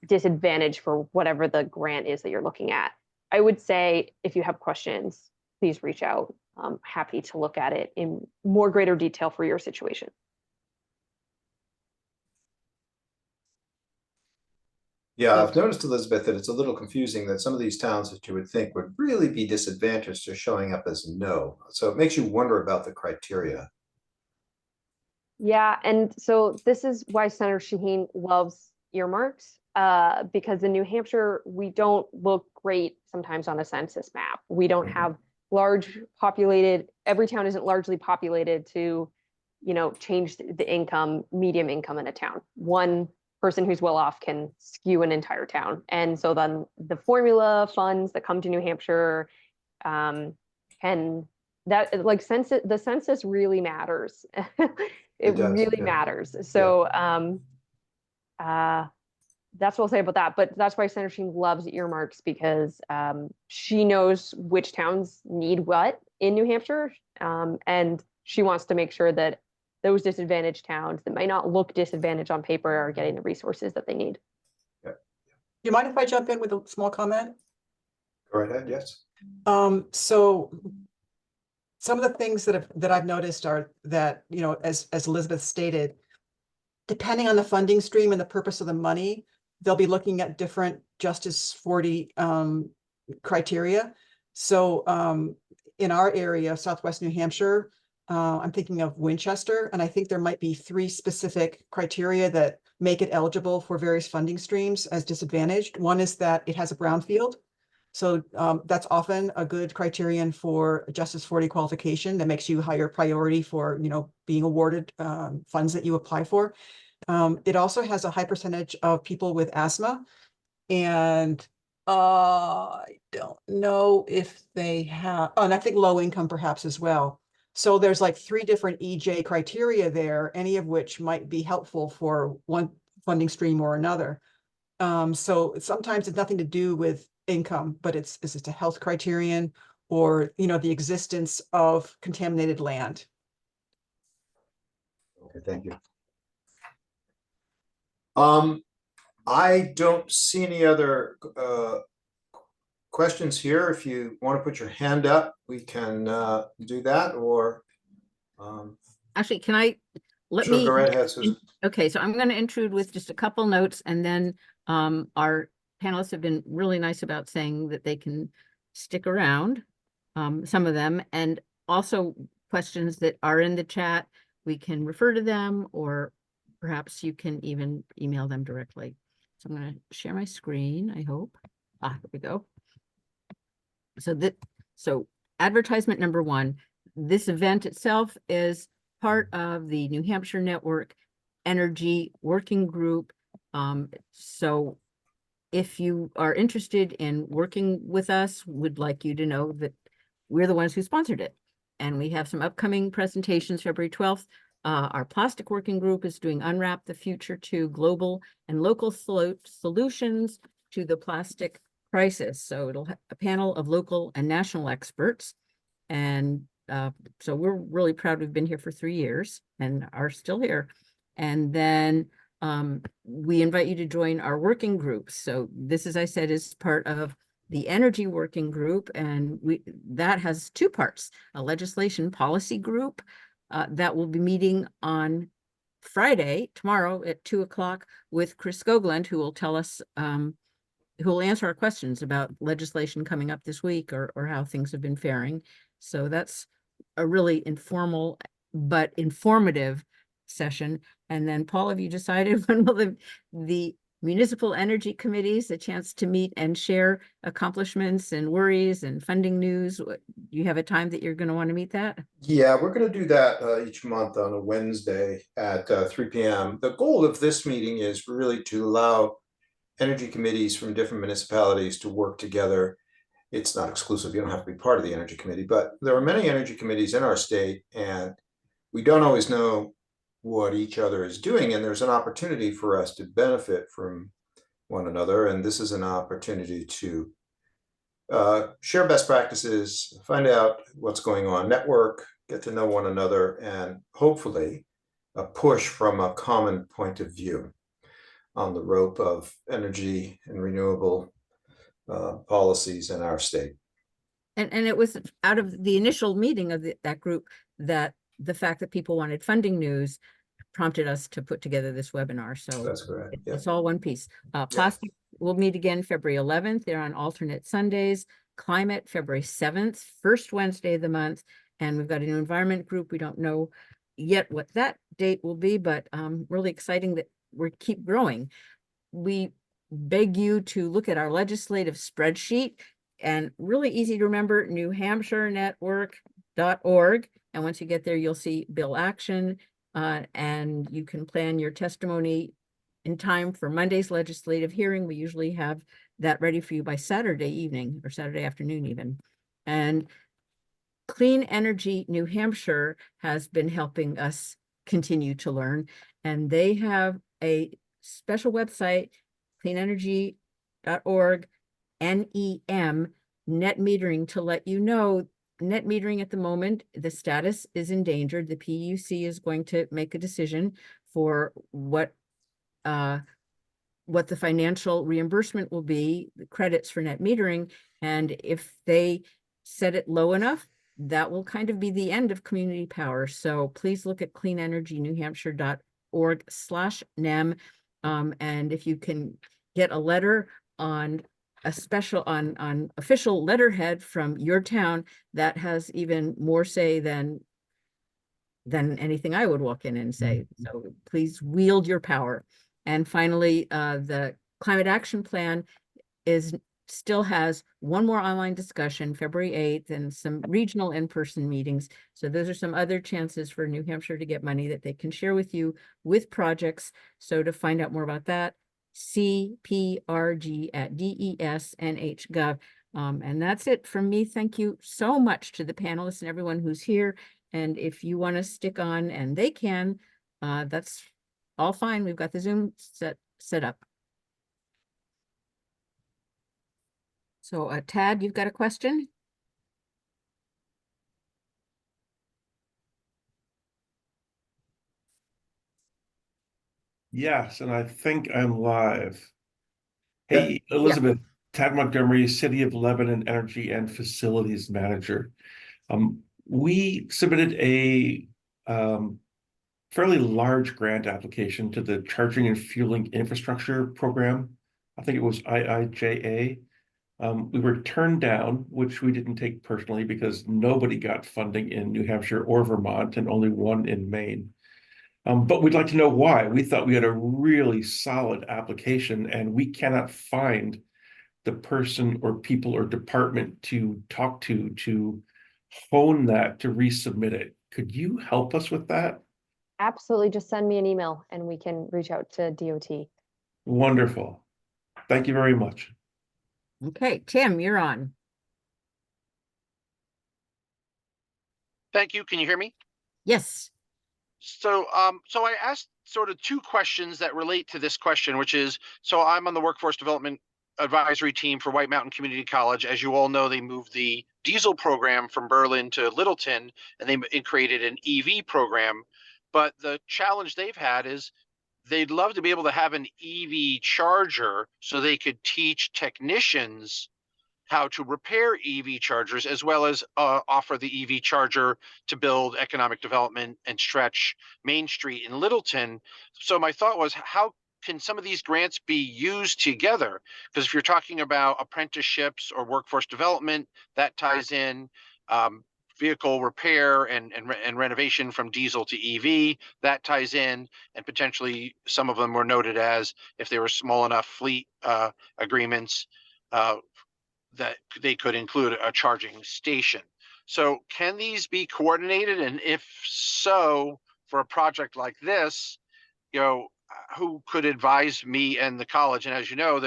disadvantaged for whatever the grant is that you're looking at. I would say if you have questions, please reach out. I'm happy to look at it in more greater detail for your situation. Yeah, I've noticed, Elizabeth, that it's a little confusing that some of these towns that you would think would really be disadvantaged are showing up as no. So it makes you wonder about the criteria. Yeah, and so this is why Senator Shaheen loves earmarks, because in New Hampshire, we don't look great sometimes on a census map. We don't have large populated, every town isn't largely populated to, change the income, medium income in a town. One person who's well off can skew an entire town. And so then the formula funds that come to New Hampshire, the census really matters. It does, really yeah. matters. So that's what I'll say about that. But that's why Senator Sheen loves earmarks, because she knows which towns need what in New Hampshire. And she wants to make sure that those disadvantaged towns that might not look disadvantaged on paper are getting the resources that they need. Do you mind if I jump in with a small comment? Go right ahead, yes. So some of the things that I've noticed are that, as Elizabeth stated, depending on the funding stream and the purpose of the money, they'll be looking at different Justice 40 criteria. So in our area, Southwest New Hampshire, I'm thinking of Winchester, and I think there might be 3 specific criteria that make it eligible for various funding streams as disadvantaged. One is that it has a brownfield. So that's often a good criterion for Justice 40 qualification that makes you higher priority for, being awarded funds that you apply for. It also has a high percentage of people with asthma, and I don't know if they have, and I think low income perhaps as well. So there's like 3 different EJ criteria there, any of which might be helpful for one funding stream or another. So sometimes it's nothing to do with income, but is it a health criterion or, the existence of contaminated land? Okay, thank you. I don't see any other questions here. If you want to put your hand up, we can do that, or Actually, can I, let sure, me, go right ahead, Susan. okay, so I'm going to intrude with just a couple notes, and then our panelists have been really nice about saying that they can stick around, some of them, and also questions that are in the chat, we can refer to them, or perhaps you can even email them directly. So I'm going to share my screen, I hope. Here we go. So advertisement number one, this event itself is part of the New Hampshire Network Energy Working Group. So if you are interested in working with us, would like you to know that we're the ones who sponsored it. And we have some upcoming presentations, February 12th. Our plastic working group is doing Unwrap the Future to Global and Local Solutions to the Plastic Crisis. So it'll have a panel of local and national experts. And so we're really proud we've been here for 3 years and are still here. And then we invite you to join our working groups. So this, as I said, is part of the energy working group, and that has 2 parts: a legislation policy group that will be meeting on Friday, tomorrow at 2 o'clock with Chris Skogland, who will tell us, who will answer our questions about legislation coming up this week, or how things have been faring. So that's a really informal but informative session. And then, Paul, have you decided when will the municipal energy committees a chance to meet and share accomplishments and worries and funding news? Do you have a time that you're going to want to meet that? Yeah, we're going to do that each month on a Wednesday at 3 p.m. The goal of this meeting is really to allow energy committees from different municipalities to work together. It's not exclusive. You don't have to be part of the energy committee, but there are many energy committees in our state, and we don't always know what each other is doing. And there's an opportunity for us to benefit from one another. And this is an opportunity to share best practices, find out what's going on, network, get to know one another, and hopefully push from a common point of view on the rope of energy and renewable policies in our state. And it was out of the initial meeting of that group that the fact that people wanted funding news prompted us to put together this webinar. So That's correct. Yeah. it's all one piece. Plastic, we'll meet again February 11th. They're on alternate Sundays. Climate, February 7th, first Wednesday of the month. And we've got a new environment group. We don't know yet what that date will be, but really exciting that we keep growing. We beg you to look at our legislative spreadsheet, and really easy to remember, newhampshirenetwork.org. And once you get there, you'll see bill action, and you can plan your testimony in time for Monday's legislative hearing. We usually have that ready for you by Saturday evening or Saturday afternoon even. And Clean Energy New Hampshire has been helping us continue to learn, and they have a special website, cleanenergy.org, NEM, net metering, to let you know net metering at the moment, the status is endangered. The PUC is going to make a decision for what the financial reimbursement will be, the credits for net metering. And if they set it low enough, that will kind of be the end of community power. So please look at cleanenergynewhampshire.org/NEM. And if you can get a letter on a special on official letterhead from your town, that has even more say than anything I would walk in and say. So please wield your power. And finally, the climate action plan still has one more online discussion, February 8th, and some regional in-person meetings. So those are some other chances for New Hampshire to get money that they can share with you with projects. So to find out more about that, cprg@desnh.gov. And that's it from me. Thank you so much to the panelists and everyone who's here. And if you want to stick on, and they can, that's all fine. We've got the Zoom set up. So Tad, you've got a question? Yes, and I think I'm live. Yeah. Hey, Elizabeth, Tad Montgomery, City of Lebanon Energy and Facilities Manager. We submitted a fairly large grant application to the Charging and Fueling Infrastructure Program. I think it was IIJA. We were turned down, which we didn't take personally because nobody got funding in New Hampshire or Vermont and only one in Maine. But we'd like to know why. We thought we had a really solid application and we cannot find the person or people or department to talk to hone that, to resubmit it. Could you help us with that? Absolutely. Just send me an email and we can reach out to DOT. Wonderful. Thank you very much. Okay, Tim, you're on. Thank you. Can you hear me? Yes. So I asked sort of two questions that relate to this question, which is, so I'm on the workforce development advisory team for White Mountain Community College. As you all know, they moved the diesel program from Berlin to Littleton, and they created an EV program. But the challenge they've had is they'd love to be able to have an EV charger so they could teach technicians how to repair EV chargers, as well as offer the EV charger to build economic development and stretch Main Street in Littleton. So my thought was, how can some of these grants be used together? Because if you're talking about apprenticeships or workforce development, that ties in. Vehicle repair and renovation from diesel to EV, that ties in, and potentially some of them were noted as, if they were small enough fleet agreements, that they could include a charging station. So can these be coordinated? And if so, for a project like this, who could advise me and the college? And as you know,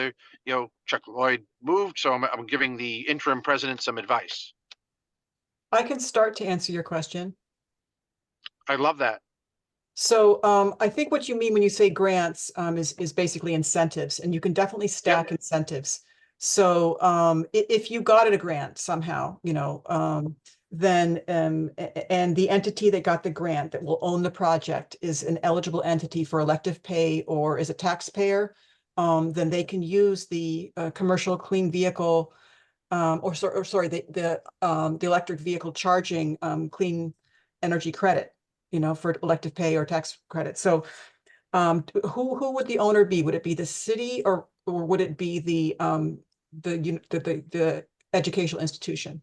Chuck Lloyd moved, so I'm giving the interim president some advice. I can start to answer your question. I love that. So I think what you mean when you say grants is basically incentives, and you can definitely stack incentives. So if you got it a grant somehow, then and the entity that got the grant that will own the project is an eligible entity for elective pay or is a taxpayer, then they can use the commercial clean vehicle the electric vehicle charging clean energy credit, for elective pay or tax credit. So who would the owner be? Would it be the city or would it be the educational institution?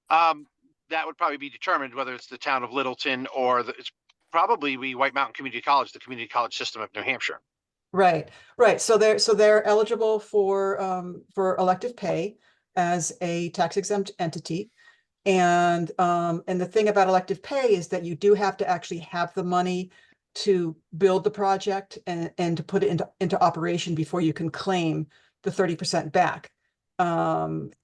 That would probably be determined whether it's the town of Littleton or it's probably White Mountain Community College, the community college system of New Hampshire. Right. So they're eligible for elective pay as a tax exempt entity. And the thing about elective pay is that you do have to actually have the money to build the project and to put it into operation before you can claim the 30% back. And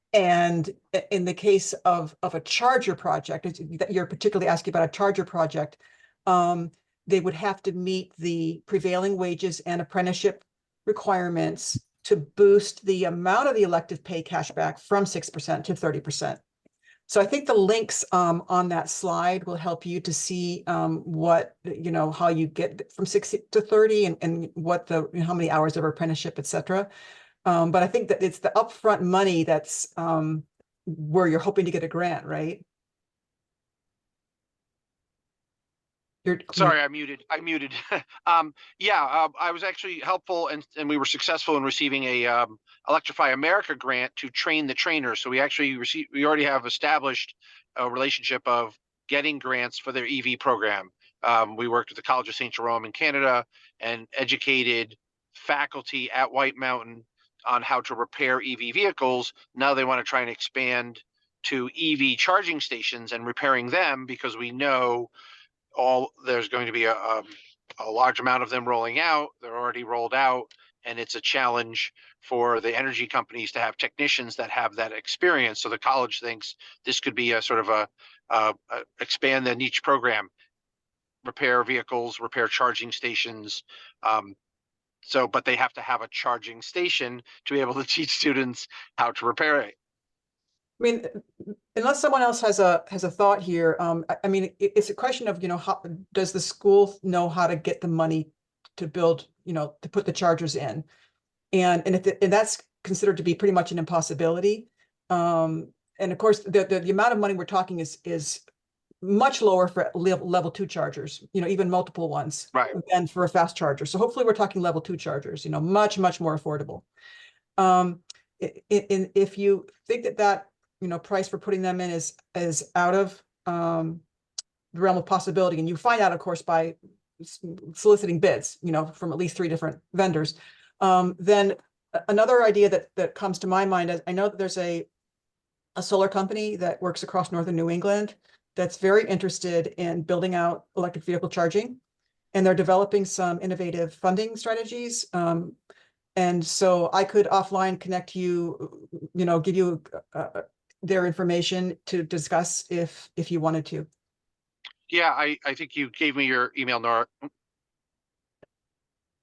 in the case of a charger project, that you're particularly asking about a charger project, they would have to meet the prevailing wages and apprenticeship requirements to boost the amount of the elective pay cashback from 6% to 30%. So I think the links on that slide will help you to see how you get from 60 to 30 and what how many hours of apprenticeship, et cetera. But I think that it's the upfront money that's where you're hoping to get a grant, right? Sorry, I muted. I was actually helpful and we were successful in receiving a Electrify America grant to train the trainers. So we already have established a relationship of getting grants for their EV program. We worked with the College of St. Jerome in Canada and educated faculty at White Mountain on how to repair EV vehicles. Now they want to try and expand to EV charging stations and repairing them, because we know there's going to be a large amount of them rolling out. They're already rolled out, and it's a challenge for the energy companies to have technicians that have that experience. So the college thinks this could be a sort of a expand the niche program, repair vehicles, repair charging stations. So, but they have to have a charging station to be able to teach students how to repair it. I mean, unless someone else has a thought here, I mean, it's a question of, how does the school know how to get the money to build, to put the chargers in? And if that's considered to be pretty much an impossibility. And of course, the amount of money we're talking is much lower for level 2 chargers, even multiple ones, Right. than for a fast charger. So hopefully we're talking level 2 chargers, much more affordable. If you think that price for putting them in is out of the realm of possibility, and you find out, of course, by soliciting bids, from at least 3 different vendors, then another idea that comes to my mind is, I know that there's a solar company that works across northern New England that's very interested in building out electric vehicle charging, and they're developing some innovative funding strategies. And so I could offline connect you, give you their information to discuss if you wanted to. Yeah, I think you gave me your email, Nora.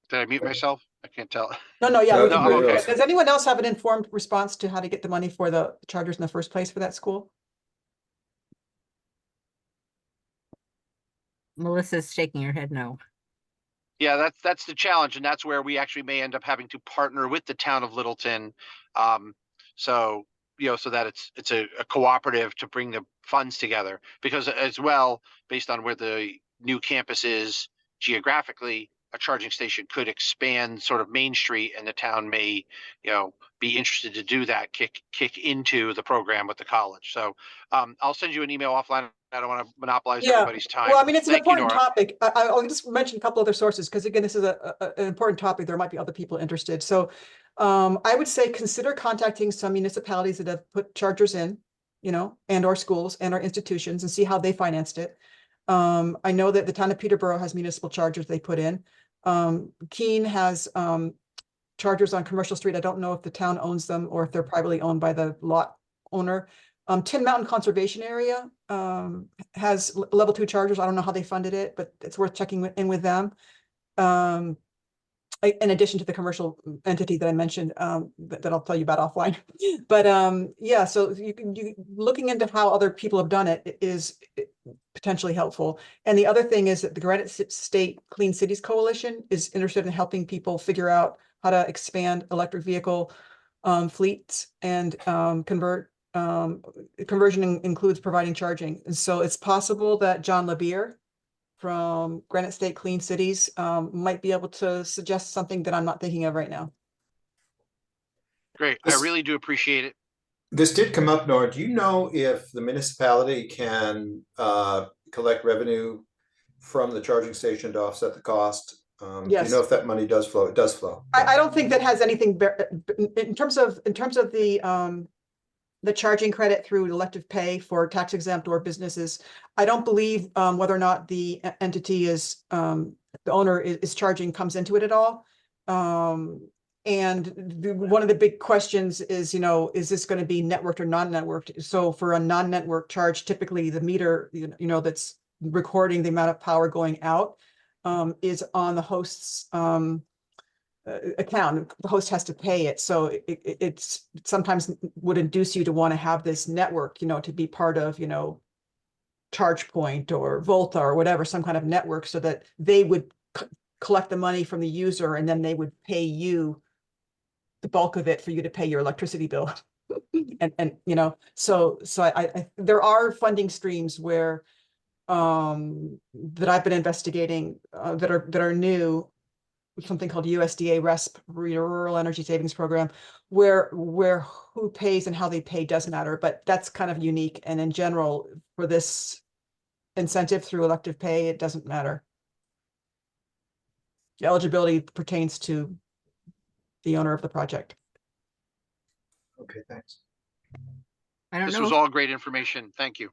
Did I mute myself? I can't tell. No, yeah. No, we can I'm do it. okay. Does anyone else have an informed response to how to get the money for the chargers in the first place for that school? Melissa's shaking her head no. Yeah, that's the challenge, and that's where we actually may end up having to partner with the town of Littleton. So so that it's a cooperative to bring the funds together, because as well, based on where the new campus is geographically, a charging station could expand sort of Main Street, and the town may, be interested to do that, kick into the program with the college. So I'll send you an email offline. I don't want to monopolize everybody's time. Well, I mean, it's an Thank you, important Nora. topic. I'll just mention a couple other sources, because again, this is an important topic. There might be other people interested. So I would say consider contacting some municipalities that have put chargers in, and or schools and or institutions, and see how they financed it. I know that the town of Peterborough has municipal chargers they put in. Keene has chargers on Commercial Street. I don't know if the town owns them or if they're privately owned by the lot owner. Tin Mountain Conservation Area has level 2 chargers. I don't know how they funded it, but it's worth checking in with them. In addition to the commercial entity that I mentioned, that I'll tell you about offline. But yeah, so you looking into how other people have done it is potentially helpful. And the other thing is that the Granite State Clean Cities Coalition is interested in helping people figure out how to expand electric vehicle fleets and conversion includes providing charging. And so it's possible that John LeBeer from Granite State Clean Cities might be able to suggest something that I'm not thinking of right now. Great. I really do appreciate it. This did come up, Nora. Do you know if the municipality can collect revenue from the charging station to offset the cost? Do Yes. you know if that money does flow? It does flow. I don't think that has anything in terms of the charging credit through elective pay for tax exempt or businesses. I don't believe whether or not the entity is the owner is charging comes into it at all. And one of the big questions is, is this going to be networked or non-networked? So for a non-network charge, typically the meter, that's recording the amount of power going out is on the host's account. The host has to pay it. So it's sometimes would induce you to want to have this network, to be part of, ChargePoint or Volta or whatever, some kind of network, so that they would collect the money from the user and then they would pay you the bulk of it for you to pay your electricity bill. and so I there are funding streams where that I've been investigating that are new, something called USDA RESP, Rural Energy Savings Program, where who pays and how they pay does matter, but that's kind of unique. And in general, for this incentive through elective pay, it doesn't matter. The eligibility pertains to the owner of the project. Okay, thanks. I don't This know. was all great information. Thank you.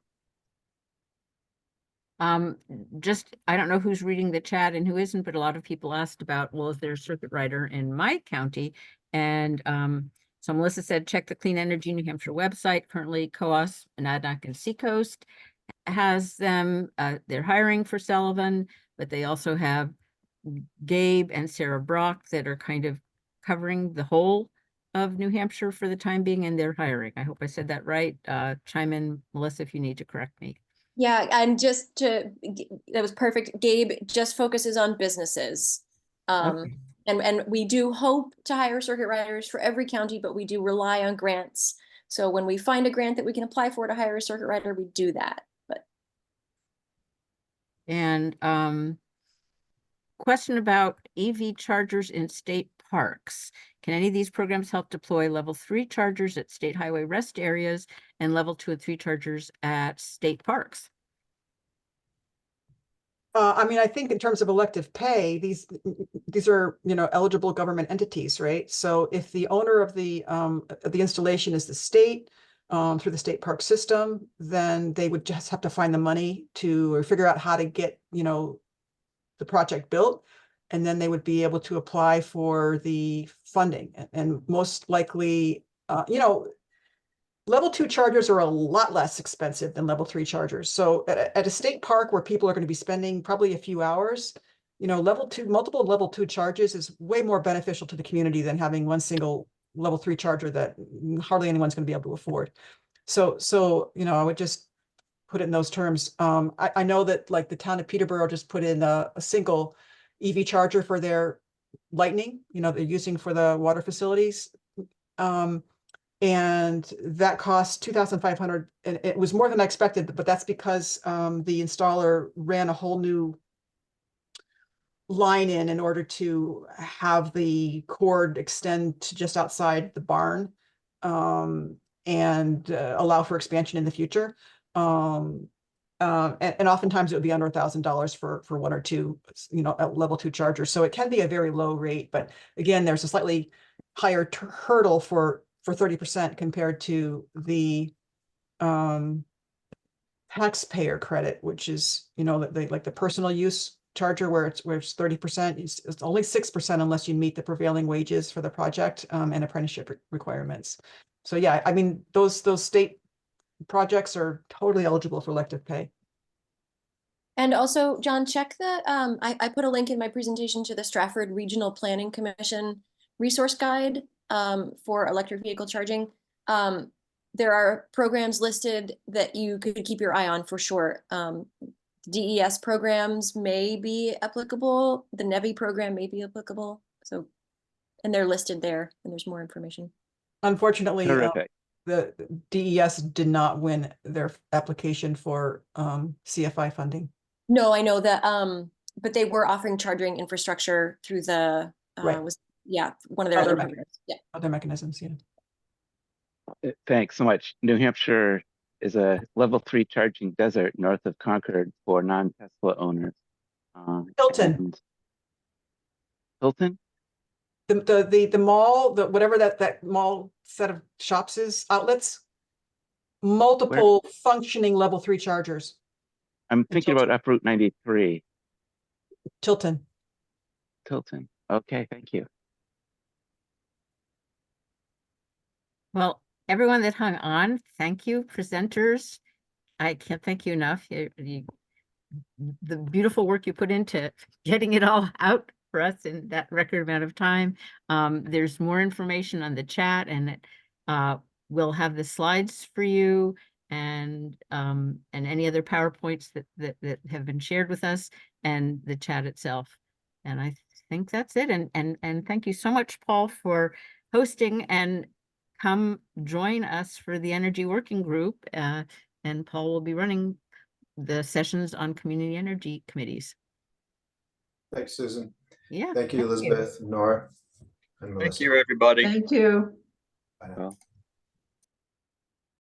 I don't know who's reading the chat and who isn't, but a lot of people asked about, well, is there a circuit rider in my county? And so Melissa said, check the Clean Energy New Hampshire website. Currently, COAS, Monadnock, and Seacoast has them. They're hiring for Sullivan, but they also have Gabe and Sarah Brock that are kind of covering the whole of New Hampshire for the time being, and they're hiring. I hope I said that right. Chime in, Melissa, if you need to correct me. Yeah, and that was perfect. Gabe just focuses on businesses. Okay. And we do hope to hire circuit riders for every county, but we do rely on grants. So when we find a grant that we can apply for to hire a circuit rider, we do that. But And question about EV chargers in state parks. Can any of these programs help deploy level 3 chargers at state highway rest areas and level 2 and 3 chargers at state parks? I mean, I think in terms of elective pay, these are, you know, eligible government entities, right? So if the owner of the installation is the state, through the state park system, then they would just have to find the money to, or figure out how to get, you know, the project built. And then they would be able to apply for the funding, and most likely, you know, level 2 chargers are a lot less expensive than level 3 chargers. So at a state park where people are going to be spending probably a few hours, you know, multiple level 2 charges is way more beneficial to the community than having one single level 3 charger that hardly anyone's going to be able to afford. So, you know, I would just put it in those terms. I know that like the town of Peterborough just put in a single EV charger for their lightning, you know, they're using for the water facilities. And that cost 2,500, and it was more than I expected, but that's because the installer ran a whole new line in order to have the cord extend to just outside the barn, and allow for expansion in the future. And oftentimes it would be under $1,000 for one or two, you know, at level 2 chargers. So it can be a very low rate, but again, there's a slightly higher hurdle for 30% compared to the taxpayer credit, which is, you know, like the personal use charger where it's 30%. It's only 6% unless you meet the prevailing wages for the project and apprenticeship requirements. So yeah, I mean, those state projects are totally eligible for elective pay. and also, John, check the I put a link in my presentation to the Stratford Regional Planning Commission resource guide for electric vehicle charging. There are programs listed that you could keep your eye on for sure. DES programs may be applicable. The NEVI program may be applicable. So, and they're listed there, and there's more information. Unfortunately, Terrific. the DES did not win their application for CFI funding. No, I know that, but they were offering charging infrastructure through the Right. one of their Other other mech- programs. Yeah. Other mechanisms, yeah. Thanks so much. New Hampshire is a level 3 charging desert north of Concord for non-Tesla owners. Hilton. and- Hilton? The mall, whatever that mall set of shops is, outlets, multiple functioning level 3 chargers. I'm thinking Tilton. about up Route 93. Tilton. Tilton. Okay, thank you. Well, everyone that hung on, thank you, presenters. I can't thank you enough. The beautiful work you put into getting it all out for us in that record amount of time. There's more information on the chat, and we'll have the slides for you and any other PowerPoints that have been shared with us, and the chat itself. And I think that's it. And thank you so much, Paul, for hosting, and come join us for the Energy Working Group. And Paul will be running the sessions on community energy committees. Thanks, Susan. Yeah. Thank you, Elizabeth, Nora, and Melissa. Thank you, everybody. Thank you. Bye now. Well,